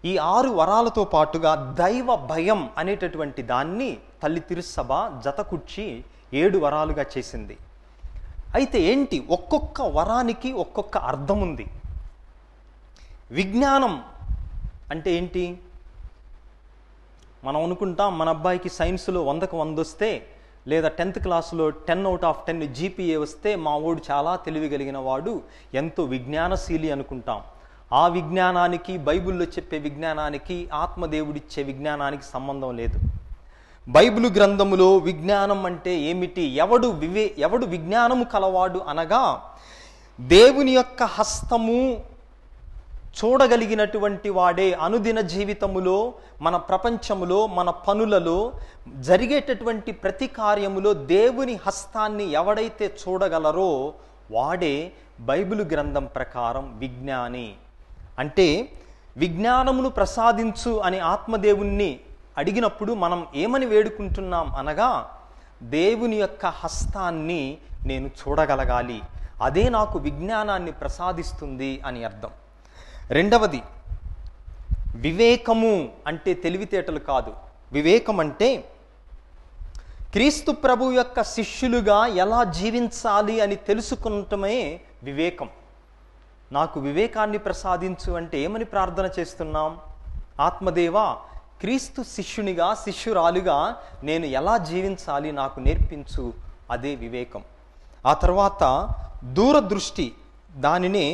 ఈ 6 వరాలతో పాటుగా దైవ భయం అనేటటువంటి దాన్ని తల్లి తిరుసభ జతకుర్చి 7 వరాలుగా చేసింది. అయితే ఏంటి? ఒక్కొక్క వరానికి ఒక్కొక్క అర్థం ఉంది. విజ్ఞానం అంటే ఏంటి? మనం అనుకుంటాం మన అబ్బాయికి సైన్స్లో 100కు 100 వస్తే, లేదా 10th క్లాసులో 10 out of 10 GPA వస్తే మా వాడు చాలా తెలివిగలిగిన వాడు, ఎంతో విజ్ఞానశీలి అనుకుంటాం. ఆ విజ్ఞానానికి, బైబిల్లో చెప్పే విజ్ఞానానికి, ఆత్మదేవుడిచ్చే విజ్ఞానానికి సంబంధం లేదు. బైబిలు గ్రంథములో విజ్ఞానం అంటే ఏమిటి? ఎవడు విజ్ఞానము కలవాడు అనగా దేవుని యొక్క హస్తము చూడగలిగినటువంటి వాడే. అనుదిన జీవితములో, మన ప్రపంచములో, మన పనులలో జరిగేటటువంటి ప్రతి కార్యములో దేవుని హస్తాన్ని ఎవడైతే చూడగలరో వాడే బైబిలు గ్రంథం ప్రకారం విజ్ఞాని. అంటే విజ్ఞానమును ప్రసాదించు అని ఆత్మదేవుణ్ణి అడిగినప్పుడు మనం ఏమని వేడుకుంటున్నాం అనగా, దేవుని యొక్క హస్తాన్ని నేను చూడగలగాలి, అదే నాకు విజ్ఞానాన్ని ప్రసాదిస్తుంది అని అర్థం. రెండవది వివేకము. అంటే తెలివితేటలు కాదు. వివేకం అంటే క్రీస్తు ప్రభు యొక్క శిష్యులుగా ఎలా జీవించాలి అని తెలుసుకుంటమే వివేకం. నాకు వివేకాన్ని ప్రసాదించు అంటే ఏమని ప్రార్థన చేస్తున్నాం? ఆత్మదేవా, క్రీస్తు శిష్యునిగా, శిష్యురాలుగా నేను ఎలా జీవించాలి నాకు నేర్పించు, అదే వివేకం. ఆ తర్వాత దూరదృష్టి. దానినే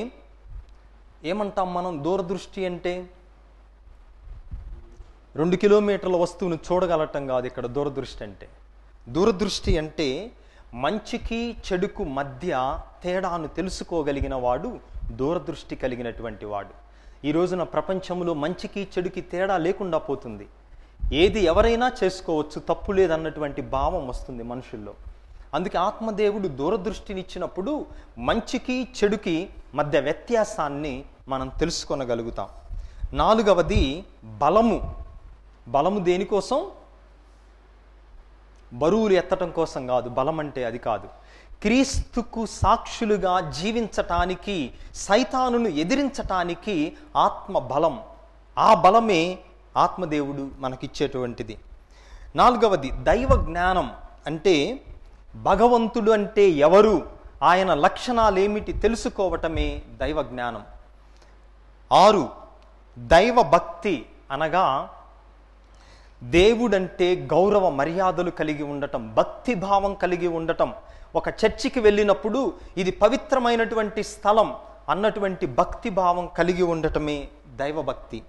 ఏమంటాం మనం? దూరదృష్టి అంటే 2 కిలోమీటర్ల వస్తువును చూడగలటం కాదు ఇక్కడ దూరదృష్టి అంటే. దూరదృష్టి అంటే మంచికి చెడుకు మధ్య తేడాను తెలుసుకోగలిగిన వాడు దూరదృష్టి కలిగినటువంటి వాడు. ఈ రోజున ప్రపంచంలో మంచికి చెడుకి తేడా లేకుండా పోతుంది. ఏది ఎవరైనా చేసుకోవచ్చు, తప్పు లేదన్నటువంటి భావం వస్తుంది మనుషుల్లో. అందుకే ఆత్మదేవుడు దూరదృష్టినిచ్చినప్పుడు మంచికి చెడుకి మధ్య వ్యత్యాసాన్ని మనం తెలుసుకొనగలుగుతాం. నాలుగవది బలము. బలము దేనికోసం? బరువులు ఎత్తటం కోసం కాదు. బలం అంటే అది కాదు. క్రీస్తుకు సాక్షులుగా జీవించటానికి, సైతానును ఎదిరించటానికి ఆత్మ బలం. ఆ బలమే ఆత్మదేవుడు మనకిచ్చేటువంటిది. నాలుగవది దైవ జ్ఞానం. అంటే భగవంతుడు అంటే ఎవరు, ఆయన లక్షణాలేమిటి తెలుసుకోవటమే దైవ జ్ఞానం. 6 దైవ భక్తి. అనగా దేవుడంటే గౌరవ మర్యాదలు కలిగి ఉండటం, భక్తి భావం కలిగి ఉండటం. ఒక చర్చికి వెళ్ళినప్పుడు ఇది పవిత్రమైనటువంటి స్థలం అన్నటువంటి భక్తి భావం కలిగి ఉండటమే దైవభక్తి.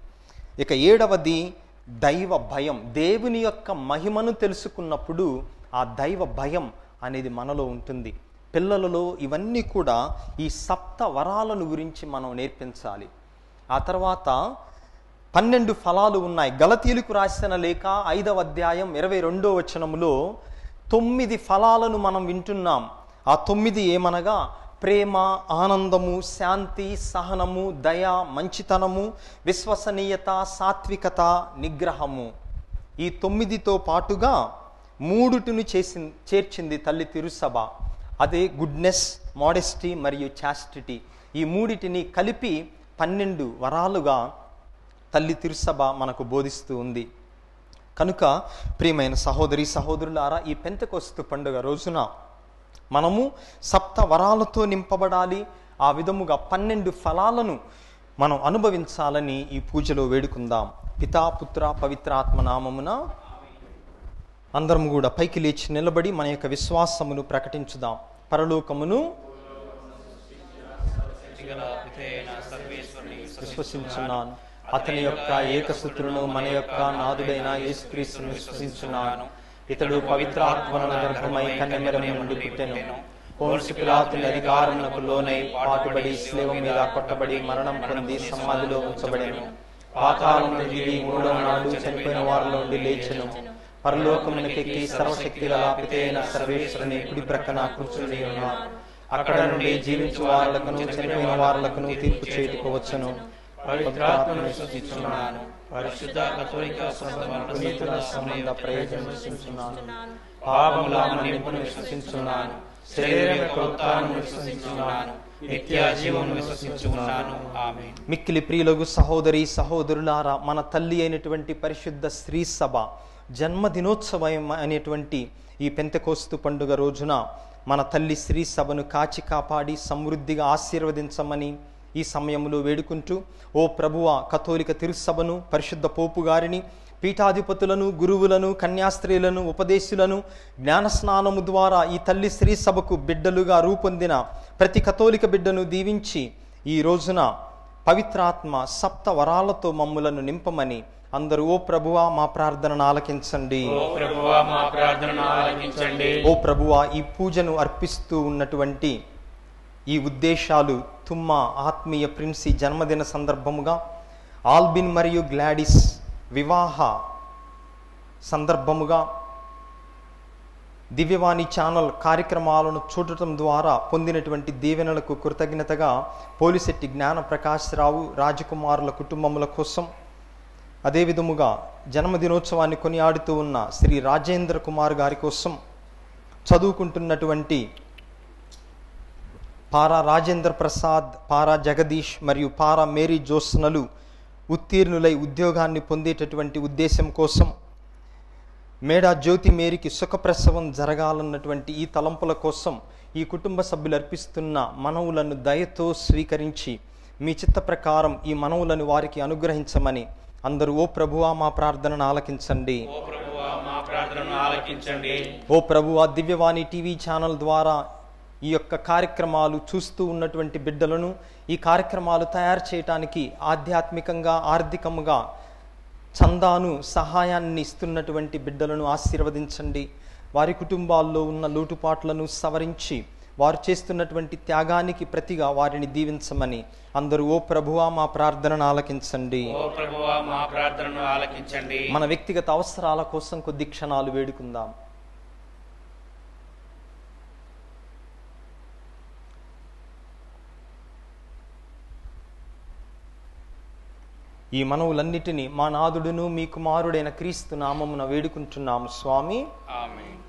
ఇక 7వది దైవ భయం. దేవుని యొక్క మహిమను తెలుసుకున్నప్పుడు ఆ దైవ భయం అనేది మనలో ఉంటుంది. పిల్లలలో ఇవన్నీ కూడా ఈ 7 వరాలను గురించి మనం నేర్పించాలి. ఆ తర్వాత 12 ఫలాలు ఉన్నాయి. గలతీయులకు రాసిన లేఖ 5వ అధ్యాయం 22వ వచనములో 9 ఫలాలను మనం వింటున్నాం. ఆ 9 ఏమనగా ప్రేమ, ఆనందము, శాంతి, సహనము, దయ, మంచితనము, విశ్వసనీయత, సాత్వికత, నిగ్రహము. ఈ 9తో పాటుగా 3టిని చేర్చింది తల్లి తిరుసభ. అదే గుడ్నెస్, మోడెస్టీ మరియు చాస్టిటీ. ఈ 3టిని కలిపి 12 వరాలుగా తల్లి తిరుసభ మనకు బోధిస్తూ ఉంది. కనుక ప్రియమైన సహోదరి సహోదరులారా, ఈ పెంతెకొస్తు పండుగ రోజున మనము 7 వరాలతో నింపబడాలి. ఆ విధముగా 12 ఫలాలను మనం అనుభవించాలని ఈ పూజలో వేడుకుందాం. పితా, పుత్ర, పవిత్రాత్మ నామమున. అందరం కూడా పైకి లేచి నిలబడి మన యొక్క విశ్వాసమును ప్రకటించుదాం. పరలోకమును విశ్వసించున్నాను, అతని యొక్క ఏకసుతులను మన యొక్క నాథుడైన యేసుక్రీస్తును విశ్వసించున్నాను. ఇతడు పవిత్రాత్మల గర్భమై కన్యమరియ నుండి పుట్టెను. పోన్సు పిలాతుని అధికారమునకు లోనై పాటుబడి శిలువ మీద కొట్టబడి మరణం పొంది సమాధిలో ఉంచబడెను. పాతాళం దిగి 3వ నాడు చనిపోయిన వారిలో నుండి లేచెను. పరలోకమునకెక్కి సర్వశక్తి గల పితైన సర్వేశ్వరుని కుడి ప్రక్కన కూర్చుని ఉన్నాడు. అక్కడ నుండి జీవించు వారులకును చనిపోయిన వారులకును తీర్పు చేయుటకు వచ్చును. పవిత్రాత్మను విశ్వసించున్నాను, పరిశుద్ధ కథోలిక సంబంధ ప్రయోజనం విశ్వసించున్నాను, పాపముల మన్నింపును విశ్వసించున్నాను, శరీర యొక్క ఉత్థానమును విశ్వసించున్నాను, నిత్య జీవమును విశ్వసించున్నాను. ఆమేన్. మిక్కిలి ప్రియులకు సహోదరి సహోదరులారా, మన తల్లి అయినటువంటి పరిశుద్ధ స్త్రీ సభ జన్మదినోత్సవం అనేటువంటి ఈ పెంతెకొస్తు పండుగ రోజున మన తల్లి స్త్రీ సభను కాచి కాపాడి సమృద్ధిగా ఆశీర్వదించమని ఈ సమయంలో వేడుకుంటూ, ఓ ప్రభువా, కథోలిక తిరుసభను, పరిశుద్ధ పోపు గారిని, పీఠాధిపతులను, గురువులను, కన్యాస్త్రీలను, ఉపదేశులను జ్ఞానస్నానము ద్వారా ఈ తల్లి స్త్రీ సభకు బిడ్డలుగా రూపొందిన ప్రతి కథోలిక బిడ్డను దీవించి ఈ రోజున పవిత్రాత్మ 7 వరాలతో మమ్ములను నింపమని అందరూ ఓ ప్రభువా మా ప్రార్థనను ఆలకించండి. ఓ ప్రభువా మా ప్రార్థనను ఆలకించండి. ఓ ప్రభువా ఈ పూజను అర్పిస్తూ ఉన్నటువంటి ఈ ఉద్దేశాలు తుమ్మ ఆత్మీయ ప్రిన్సి జన్మదిన సందర్భముగా, ఆల్బిన్ మరియు గ్లాడిస్ వివాహ సందర్భముగా, దివ్యవాణి ఛానల్ కార్యక్రమాలను చూడటం ద్వారా పొందినటువంటి దీవెనలకు కృతజ్ఞతగా పోలిశెట్టి జ్ఞానప్రకాశ్రావు రాజకుమారుల కుటుంబముల కోసం, అదేవిధముగా జన్మదినోత్సవాన్ని కొనియాడుతూ ఉన్న శ్రీ రాజేంద్ర కుమార్ గారి కోసం, చదువుకుంటున్నటువంటి పారా రాజేంద్ర ప్రసాద్, పారా జగదీష్ మరియు పారా మేరీ జ్యోత్స్నలు ఉత్తీర్ణులై ఉద్యోగాన్ని పొందేటటువంటి ఉద్దేశం కోసం, మేడా జ్యోతి మేరీకి సుఖప్రసవం జరగాలన్నటువంటి ఈ తలంపుల కోసం ఈ కుటుంబ సభ్యులు అర్పిస్తున్న మనవులను దయతో స్వీకరించి మీ చిత్త ప్రకారం ఈ మనవులను వారికి అనుగ్రహించమని అందరూ ఓ ప్రభువా మా ప్రార్థనను ఆలకించండి. ఓ ప్రభువా మా ప్రార్థనను ఆలకించండి. ఓ ప్రభువా దివ్యవాణి టీవీ ఛానల్ ద్వారా ఈ యొక్క కార్యక్రమాలు చూస్తూ ఉన్నటువంటి బిడ్డలను, ఈ కార్యక్రమాలు తయారు చేయటానికి ఆధ్యాత్మికంగా ఆర్థికంగా చందాను సహాయాన్ని ఇస్తున్నటువంటి బిడ్డలను ఆశీర్వదించండి. వారి కుటుంబాల్లో ఉన్న లోటుపాట్లను సవరించి వారు చేస్తున్నటువంటి త్యాగానికి ప్రతిగా వారిని దీవించమని అందరూ ఓ ప్రభువా మా ప్రార్థనను ఆలకించండి. ఓ ప్రభువా మా ప్రార్థనను ఆలకించండి. మన వ్యక్తిగత అవసరాల కోసం కొద్ది క్షణాలు వేడుకుందాం. ఈ మనవులన్నిటినీ మా నాథుడును మీ కుమారుడైన క్రీస్తు నామమున వేడుకుంటున్నాము స్వామి. ఆమేన్.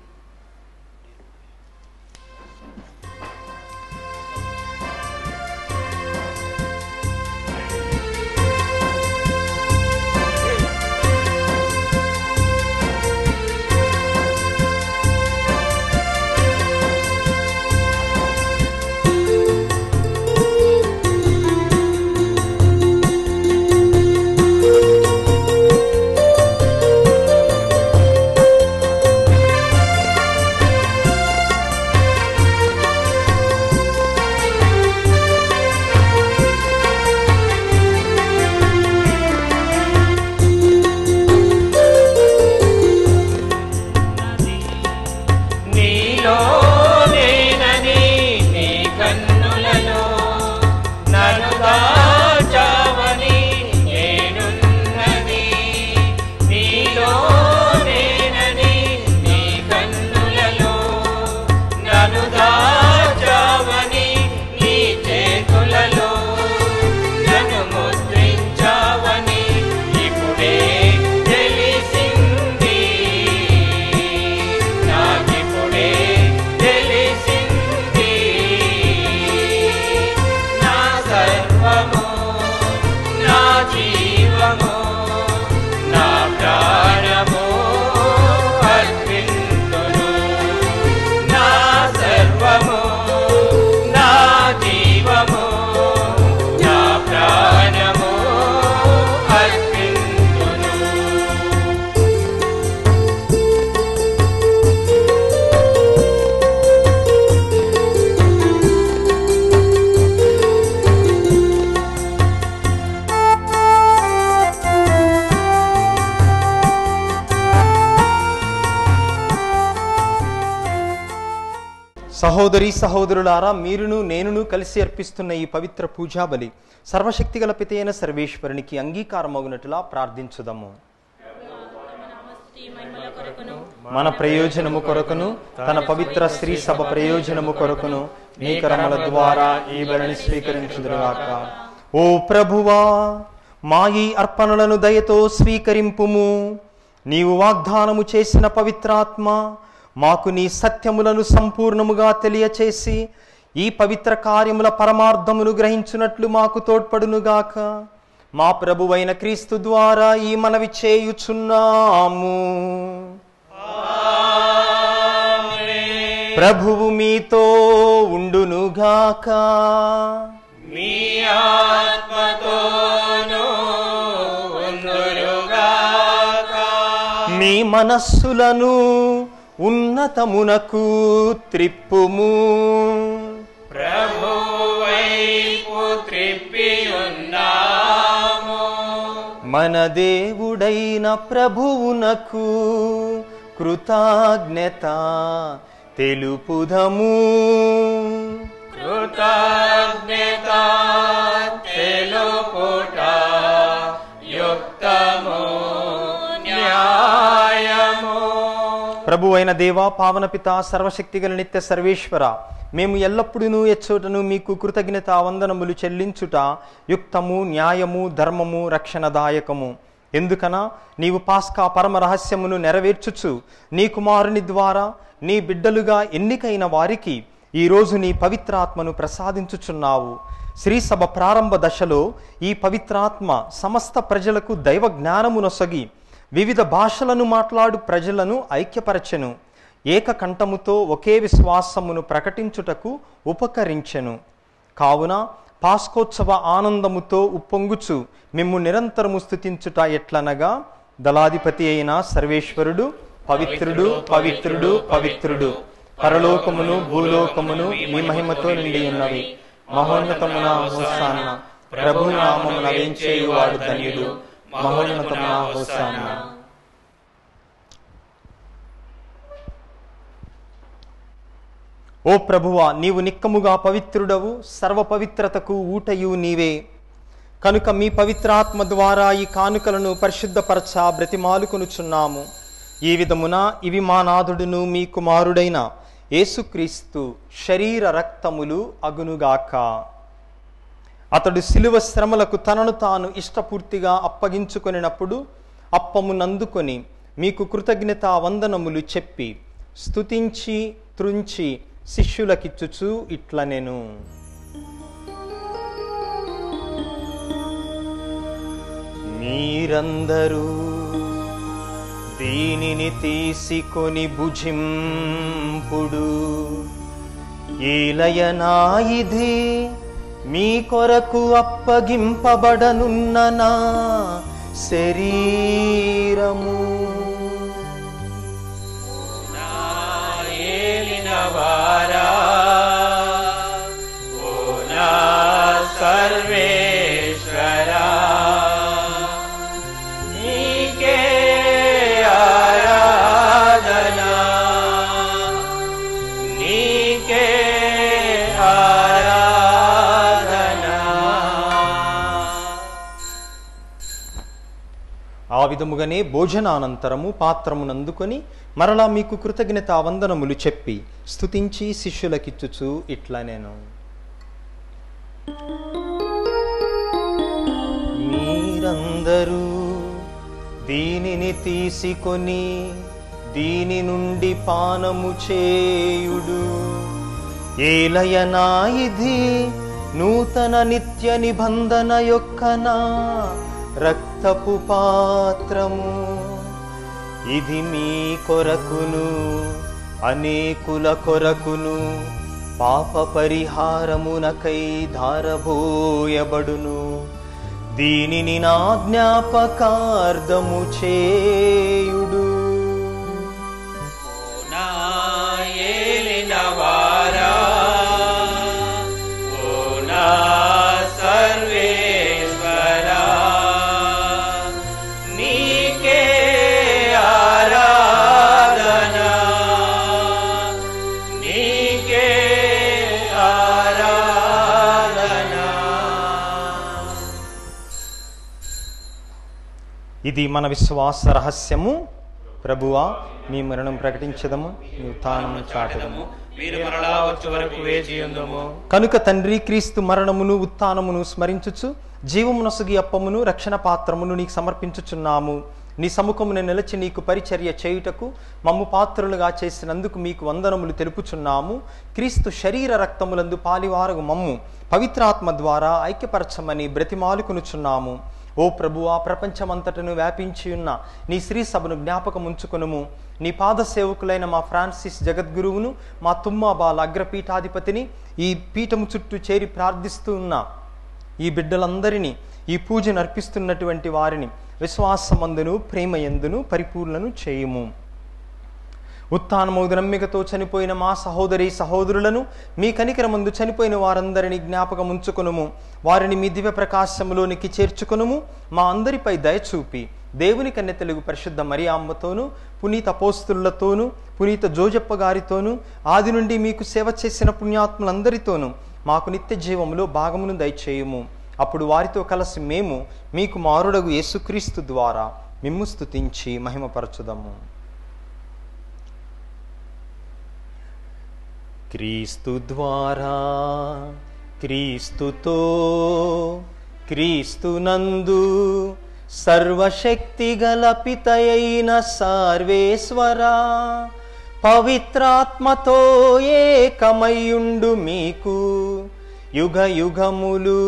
సహోదరి సహోదరులారా, మీరును నేనును కలిసి అర్పిస్తున్న ఈ పవిత్ర పూజా బలి సర్వశక్తిగల పితైన సర్వేశ్వరునికి అంగీకారమగునట్లుగా ప్రార్థించుదాము. మన ప్రయోజనము కొరకును తన పవిత్ర స్త్రీ సభ ప్రయోజనము కొరకును నీ కరముల ద్వారా ఈ బలిని స్వీకరించుదురుగాక. ఓ ప్రభువా, మా ఈ అర్పణలను దయతో స్వీకరింపుము. నీవు వాగ్దానము చేసిన పవిత్రాత్మ మాకు నీ సత్యములను సంపూర్ణముగా తెలియచేసి ఈ పవిత్ర కార్యముల పరమార్థమును గ్రహించున్నట్లు మాకు తోడ్పడునుగాక. మా ప్రభువైన క్రీస్తు ద్వారా ఈ మనవి చేయుచున్నాము. ప్రభువు మీతో ఉండునుగాక. మీ ఆత్మతోనూ ఉండునుగాక. మీ మనస్సులను ఉన్నతమునకు త్రిప్పుము. ప్రభువైపు త్రిప్పి ఉన్నాము. మన దేవుడైన ప్రభువునకు కృతజ్ఞత తెలుపుదము. కృతజ్ఞత తెలుపుట యుక్తము న్యాయము. ప్రభు అయిన దేవా, పావన పిత, సర్వశక్తిగల నిత్య సర్వేశ్వర, మేము ఎల్లప్పుడూ ఎచ్చోటను మీకు కృతజ్ఞత వందనములు చెల్లించుట యుక్తము, న్యాయము, ధర్మము, రక్షణదాయకము. ఎందుకనా నీవు పాస్కా పరమ రహస్యమును నెరవేర్చుచు నీ కుమారుని ద్వారా నీ బిడ్డలుగా ఎన్నికైన వారికి ఈరోజు నీ పవిత్రాత్మను ప్రసాదించుచున్నావు. శ్రీసభ ప్రారంభ దశలో ఈ పవిత్రాత్మ సమస్త ప్రజలకు దైవ జ్ఞానమునొసగి వివిధ భాషలను మాట్లాడు ప్రజలను ఐక్యపరచెను. ఏకకంఠముతో ఒకే విశ్వాసమును ప్రకటించుటకు ఉపకరించెను. కావున పాస్కోత్సవ ఆనందముతో ఉప్పొంగుచు మిమ్ము నిరంతరము స్తుతించుట ఎట్లనగా, దళాధిపతి అయిన సర్వేశ్వరుడు పవిత్రుడు, పవిత్రుడు, పవిత్రుడు, పరలోకమును భూలోకమును మీ మహిమతో నిండి ఉన్నవి. మహోన్నతమున హోసాన్న, ప్రభు నామమున వేంచేయువాడు ధన్యుడు. మహోన్నతమున హోసాన్న. ఓ ప్రభువా, నీవు నిక్కముగా పవిత్రుడవు, సర్వ పవిత్రతకు ఊటయు నీవే. కనుక మీ పవిత్రాత్మ ద్వారా ఈ కానుకలను పరిశుద్ధపరచ బ్రతిమాలుకొనుచున్నాము. ఈ విధమున ఇవి మా నాథుడును మీ కుమారుడైన యేసుక్రీస్తు శరీర రక్తములు అగునుగాక. అతడు శిలువ శ్రమలకు తనను తాను ఇష్టపూర్తిగా అప్పగించుకొనినప్పుడు అప్పమునందుకొని మీకు కృతజ్ఞతా వందనములు చెప్పి స్తుతించి త్రుంచి శిష్యులకిచ్చుచు ఇట్లనెను. మీరందరూ దీనిని తీసుకొని భుజింపుడు. ఏలయనా ఇది మీ కొరకు అప్పగింపబడనున్న నా శరీరము. ఏలినవారా ఓ నా సర్వేశ్వరా, నీకే ఆరాధన, నీకే ఆరాధన. ఆ విధముగానే భోజనానంతరము పాత్రమునందుకొని మరలా మీకు కృతజ్ఞతా వందనములు చెప్పి స్తుతించి శిష్యులకిచ్చుచు ఇట్లనెను. మీరందరూ దీనిని తీసుకొని దీని నుండి పానము చేయుడు. ఏలయనా ఇది నూతన నిత్య నిబంధన యొక్క నా రక్తపు పాత్రము. ఇది మీ కొరకును అనేకుల కొరకును పాప పరిహారమునకై ధారబోయబడును. దీనిని నా జ్ఞాపకార్థము చేయుడు. నా ఏలినవారా ఓ నా సర్వేశ్వరా, నీకే ఆరాధన, నీకే ఆరాధన. ఇది మన విశ్వాస రహస్యము. ప్రభువా, మీ మరణం ప్రకటించదము, మీ ఉత్థానము చాటదము. మీరు మరలా వచ్చే వరకు వేచి ఉందుము. కనుక తండ్రి, క్రీస్తు మరణమును ఉత్థానమును స్మరించుచు జీవమునొసగి అప్పమును రక్షణ పాత్రమును నీకు సమర్పించుచున్నాము. నీ సముఖమున నిలిచి నీకు పరిచర్య చేయుటకు మమ్ము పాత్రులుగా చేసినందుకు మీకు వందనములు తెలుపుచున్నాము. క్రీస్తు శరీర రక్తములందు పాలివారగు మమ్ము పవిత్రాత్మ ద్వారా ఐక్యపరచమని బ్రతిమాలుకొనుచున్నాము. ఓ ప్రభువా, ప్రపంచమంతటను వ్యాపించి ఉన్న నీ శ్రీ సభను జ్ఞాపకం ఉంచుకొనుము. నీ పాద సేవకులైన మా ఫ్రాన్సిస్ జగద్గురువును, మా తుమ్మాబాల అగ్రపీఠాధిపతిని, ఈ పీఠము చుట్టూ చేరి ప్రార్థిస్తూ ఉన్న ఈ బిడ్డలందరినీ, ఈ పూజను అర్పిస్తున్నటువంటి వారిని విశ్వాసమందును ప్రేమయందును పరిపూర్ణను చేయుము. ఉత్థానమౌదు నమ్మికతో చనిపోయిన మా సహోదరి సహోదరులను మీ కనికరమందు చనిపోయిన వారందరినీ జ్ఞాపకం ఉంచుకొనుము. వారిని మీ దివ్య ప్రకాశములోనికి చేర్చుకొనుము. మా అందరిపై దయచూపి దేవుని కన్నె తెలుగు పరిశుద్ధ మరియమ్మతోనూ, పునీత అపోస్తులతోనూ, పునీత జోజప్ప గారితోనూ, ఆది నుండి మీకు సేవ చేసిన పుణ్యాత్ములందరితోనూ మాకు నిత్య జీవములో భాగమును దయచేయుము. అప్పుడు వారితో కలిసి మేము మీకు మారుడగు యేసుక్రీస్తు ద్వారా మిమ్ము స్తుతించి మహిమపరచుదము. క్రీస్తు ద్వారా, క్రీస్తుతో, క్రీస్తునందు సర్వశక్తి గల పితయైన సర్వేశ్వరా, పవిత్రాత్మతో ఏకమయుండు మీకు యుగ యుగములు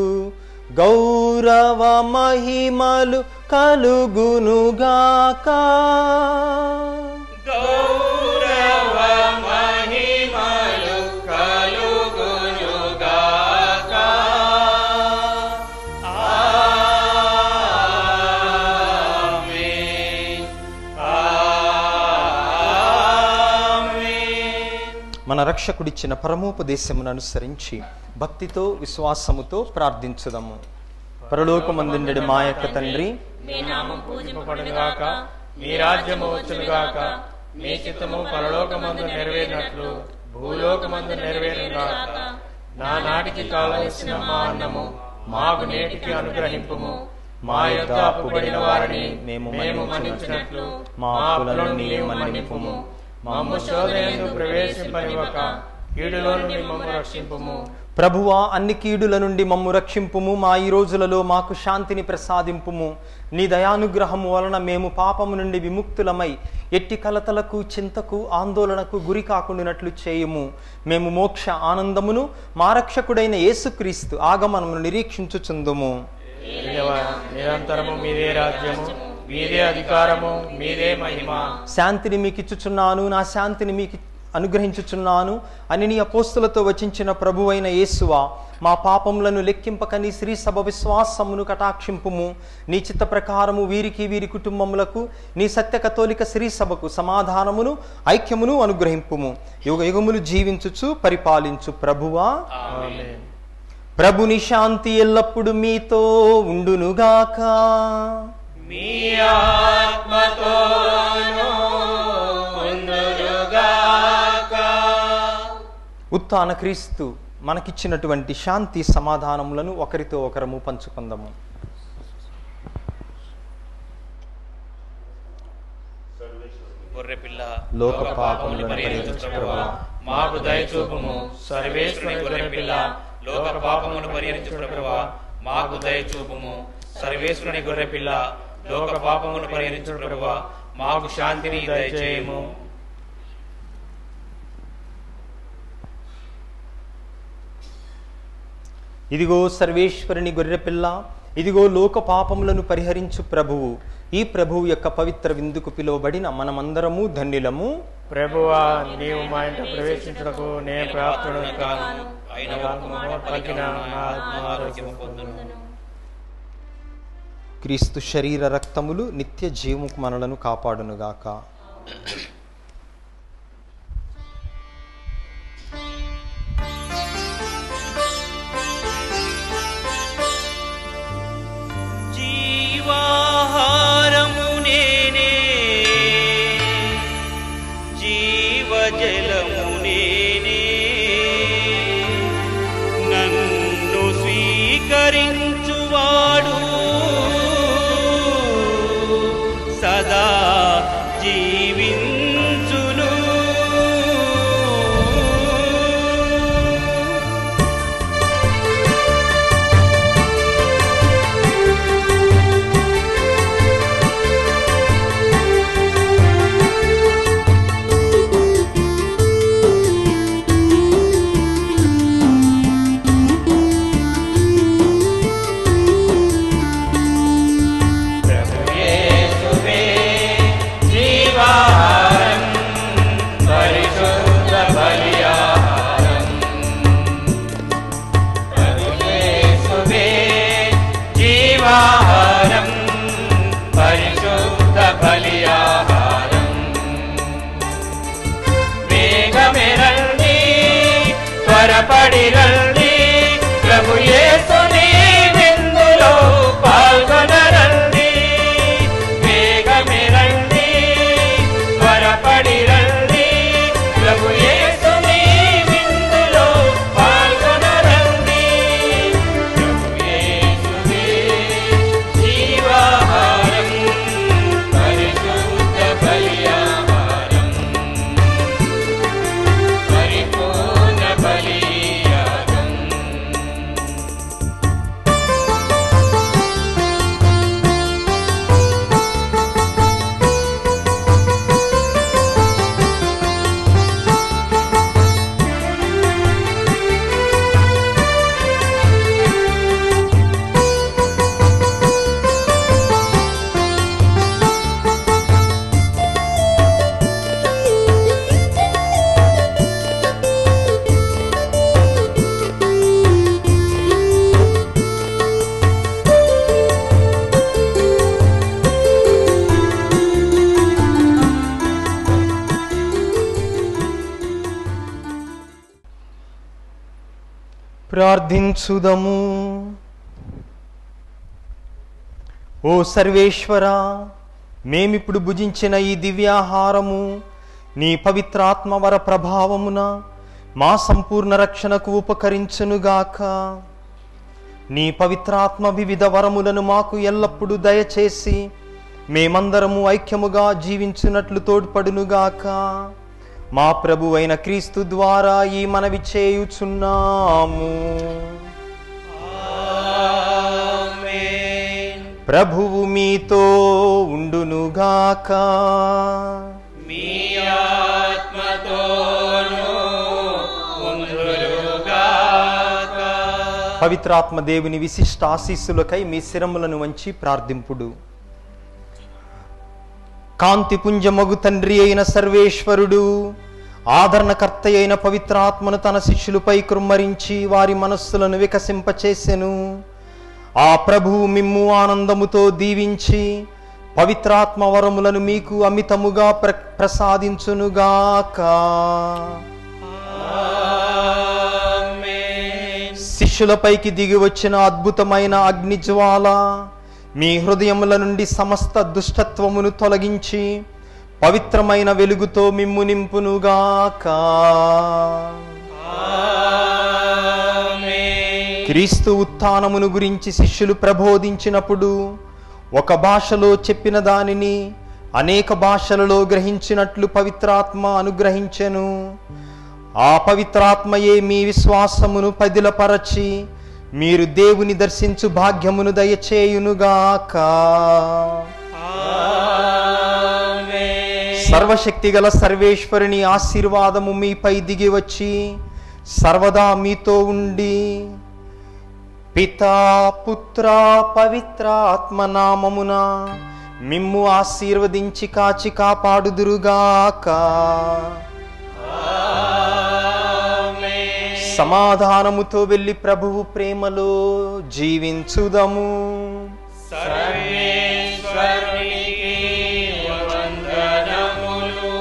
గౌరవ మహిమలు కలుగునుగాక. గౌరవ మహిమలు కలుగునుగాక. ఆమేన్. ఆమేన్. మన రక్షకుడిచ్చిన పరమోపదేశమును అనుసరించి భక్తితో విశ్వాసముతో ప్రార్థించుదాము. పరలోకమందుండెడు మా యొక్క తండ్రి, మీ నామం పూజింపబడునుగాక. మీ రాజ్యము వచ్చునుగాక. మీ చిత్తము పరలోకమందు నెరవేరినట్లు భూలోకమందు నెరవేరునుగాక. నా నాటికి కావలసిన మా అన్నము మాకు నేటికి అనుగ్రహింపుము. మా యొద్ద అప్పుబడిన వారిని మేము మన్నించినట్లు మా అప్పులను నీవు మన్నింపుము. మమ్ము శోధనయందు ప్రవేశింపనివ్వక కీడులో నుండి మమ్ము రక్షింపుము. ప్రభువా, అన్ని కీడుల నుండి మమ్ము రక్షింపుము. మా ఈ రోజులలో మాకు శాంతిని ప్రసాదింపుము. నీ దయానుగ్రహము వలన మేము పాపము నుండి విముక్తులమై ఎట్టి కలతలకు, చింతకు, ఆందోళనకు గురి కాకుండానట్లు చేయుము. మేము మోక్ష ఆనందమును మా రక్షకుడైన యేసుక్రీస్తు ఆగమనమును నిరీక్షించుచుందుము. నిరంతరము మీదే రాజ్యము, మీదే అధికారము, మీదే మహిమ. శాంతిని మీకు ఇచ్చుచున్నాను, నా శాంతిని మీకు అనుగ్రహించుచున్నాను అని నీ అపోస్తులతో వచించిన ప్రభువైన యేసువా, మా పాపములను లెక్కింపక నీ శ్రీ సభ విశ్వాసమును కటాక్షింపుము. నీ చిత్త ప్రకారము వీరికి, వీరి కుటుంబములకు, నీ సత్య కథోలిక శ్రీ సభకు సమాధానమును, ఐక్యమును అనుగ్రహింపుము. యుగ యుగములు జీవించుచు పరిపాలించు ప్రభువా. ఆమేన్. ప్రభుని శాంతి ఎల్లప్పుడు మీతో ఉండునుగాక. మీ ఆత్మతోనూ ఉండునుగాక. ఉత్థాన క్రీస్తు మనకిచ్చినటువంటి శాంతి సమాధానములను ఒకరితో ఒకరము పంచుకుందాము. గొర్రెపిల్ల లోక పాపములను పరిహరించు ప్రభువా, మాకు దయచూపుము. సర్వేశ్వరుని గొర్రెపిల్ల లోక పాపమును పరిహరించు ప్రభువా, మాకు దయచూపుము. సర్వేశ్వరుని గొర్రెపిల్ల లోక పాపమును పరిహరించు ప్రభువా, మాకు శాంతిని దయచేయము. ఇదిగో సర్వేశ్వరుని గొర్రెపిల్ల, ఇదిగో లోక పాపములను పరిహరించు ప్రభువు. ఈ ప్రభువు యొక్క పవిత్ర విందుకు పిలువబడిన మనమందరము ధన్యులము. ప్రభువా, నీవు మా ఇంట ప్రవేశించుటకు నేను ప్రాప్తుడను కాను. అయిన పలికిన నా ఆత్మ ఆరోగ్యము పొందును. క్రీస్తు శరీర రక్తములు నిత్య జీవముకు మనలను కాపాడునుగాక. జీవాహారము నేనే, జీవజలము నేనే. నన్ను స్వీకరించువాడు సదా జీవించును. త్వరపడి రండి ప్రభు యేసుని విందులో పాల్గొనరండి. వేగమే రండి త్వరపడి రండి ప్రభు యేసుని విందులో పాల్గొనరండి. ప్రభు యేసువే జీవాహారం పరిశుద్ధ బలియాహారం పరిపూర్ణ బలియాగం. ప్రార్థించుదము. ఓ సర్వేశ్వరా, మేమిప్పుడు భుజించిన ఈ దివ్యాహారము నీ పవిత్రాత్మ వర ప్రభావమున మా సంపూర్ణ రక్షణకు ఉపకరించునుగాక. నీ పవిత్రాత్మ వివిధ వరములను మాకు ఎల్లప్పుడూ దయచేసి మేమందరము ఐక్యముగా జీవించున్నట్లు తోడ్పడునుగాక. మా ప్రభు అయిన క్రీస్తు ద్వారా ఈ మనవి చేయుచున్నాము. ఆమేన్. ప్రభువు మీతో ఉండునుగాక. మీ ఆత్మతోనూ ఉండునుగాక. పవిత్రాత్మ దేవుని విశిష్ట ఆశీస్సులకై మీ శిరములను వంచి ప్రార్థింపుడు. కాంతి పుంజమగు తండ్రి అయిన సర్వేశ్వరుడు ఆదరణకర్త అయిన పవిత్రాత్మను తన శిష్యులపై కృమ్మరించి వారి మనస్సులను వికసింపచేసెను. ఆ ప్రభువు మిమ్ము ఆనందముతో దీవించి పవిత్రాత్మ వరములను మీకు అమితముగా ప్రసాదించునుగాక. ఆమేన్. శిష్యులపైకి దిగి వచ్చిన అద్భుతమైన అగ్నిజ్వాల మీ హృదయముల నుండి సమస్త దుష్టత్వమును తొలగించి పవిత్రమైన వెలుగుతో మిమ్ము నింపునుగాక. ఆమేన్. క్రీస్తు ఉత్థానమును గురించి శిష్యులు ప్రబోధించినప్పుడు ఒక భాషలో చెప్పిన దానిని అనేక భాషలలో గ్రహించినట్లు పవిత్రాత్మ అనుగ్రహించెను. ఆ పవిత్రాత్మయే మీ విశ్వాసమును పదిలపరచి మీరు దేవుని దర్శించు భాగ్యమును దయచేయునుగాక. ఆమేన్. సర్వశక్తిగల సర్వేశ్వరుని ఆశీర్వాదము మీపై దిగి వచ్చి సర్వదా మీతో ఉండి పితా పుత్ర పవిత్రాత్మ నామమున మిమ్ము ఆశీర్వదించి కాచి కాపాడుదురుగాక. సమాధానముతో వెళ్ళి ప్రభువు ప్రేమలో జీవించుదము. సర్వేశ్వరునికి వందనములు.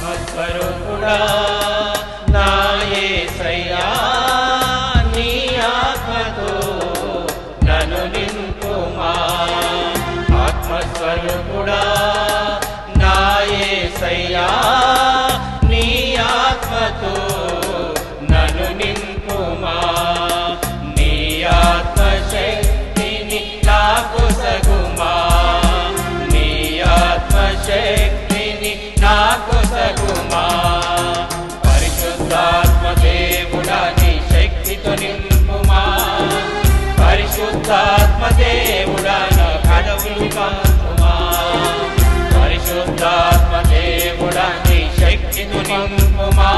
ఆత్మస్వరూపుడా నా యేసయ్యా, నీ ఆత్మతో నన్ను నింపుమా. ఆత్మస్వరూపుడా నా యేసయ్యా, నీ ఆత్మతో నన్ను నింపుమా. నీ ఆత్మశక్తిని నాకు సగుమా. నీ ఆత్మశక్తిని నాకు సగుమా. పరిశుద్ధాత్మ దేవుడా నీ శక్తితో నింపుమా. పరిశుద్ధాత్మ దేవుడా నా కదవులు పంపుమా. పరిశుద్ధాత్మ దేవుడా నీ శక్తితో నింపుమా.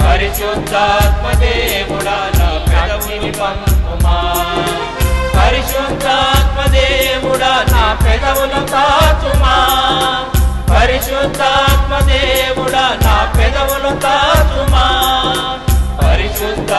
పరిశుద్ధాత్మ దేవుడా నా కదవులు పంపుమా. పరిశుద్ధాత్మ దేవుడా నా పెదవులు పెదవులు తాచుమా పరిశుద్ధాత్మ దేవుడా నా పెదవులు తాచుమా పరిశుద్ధ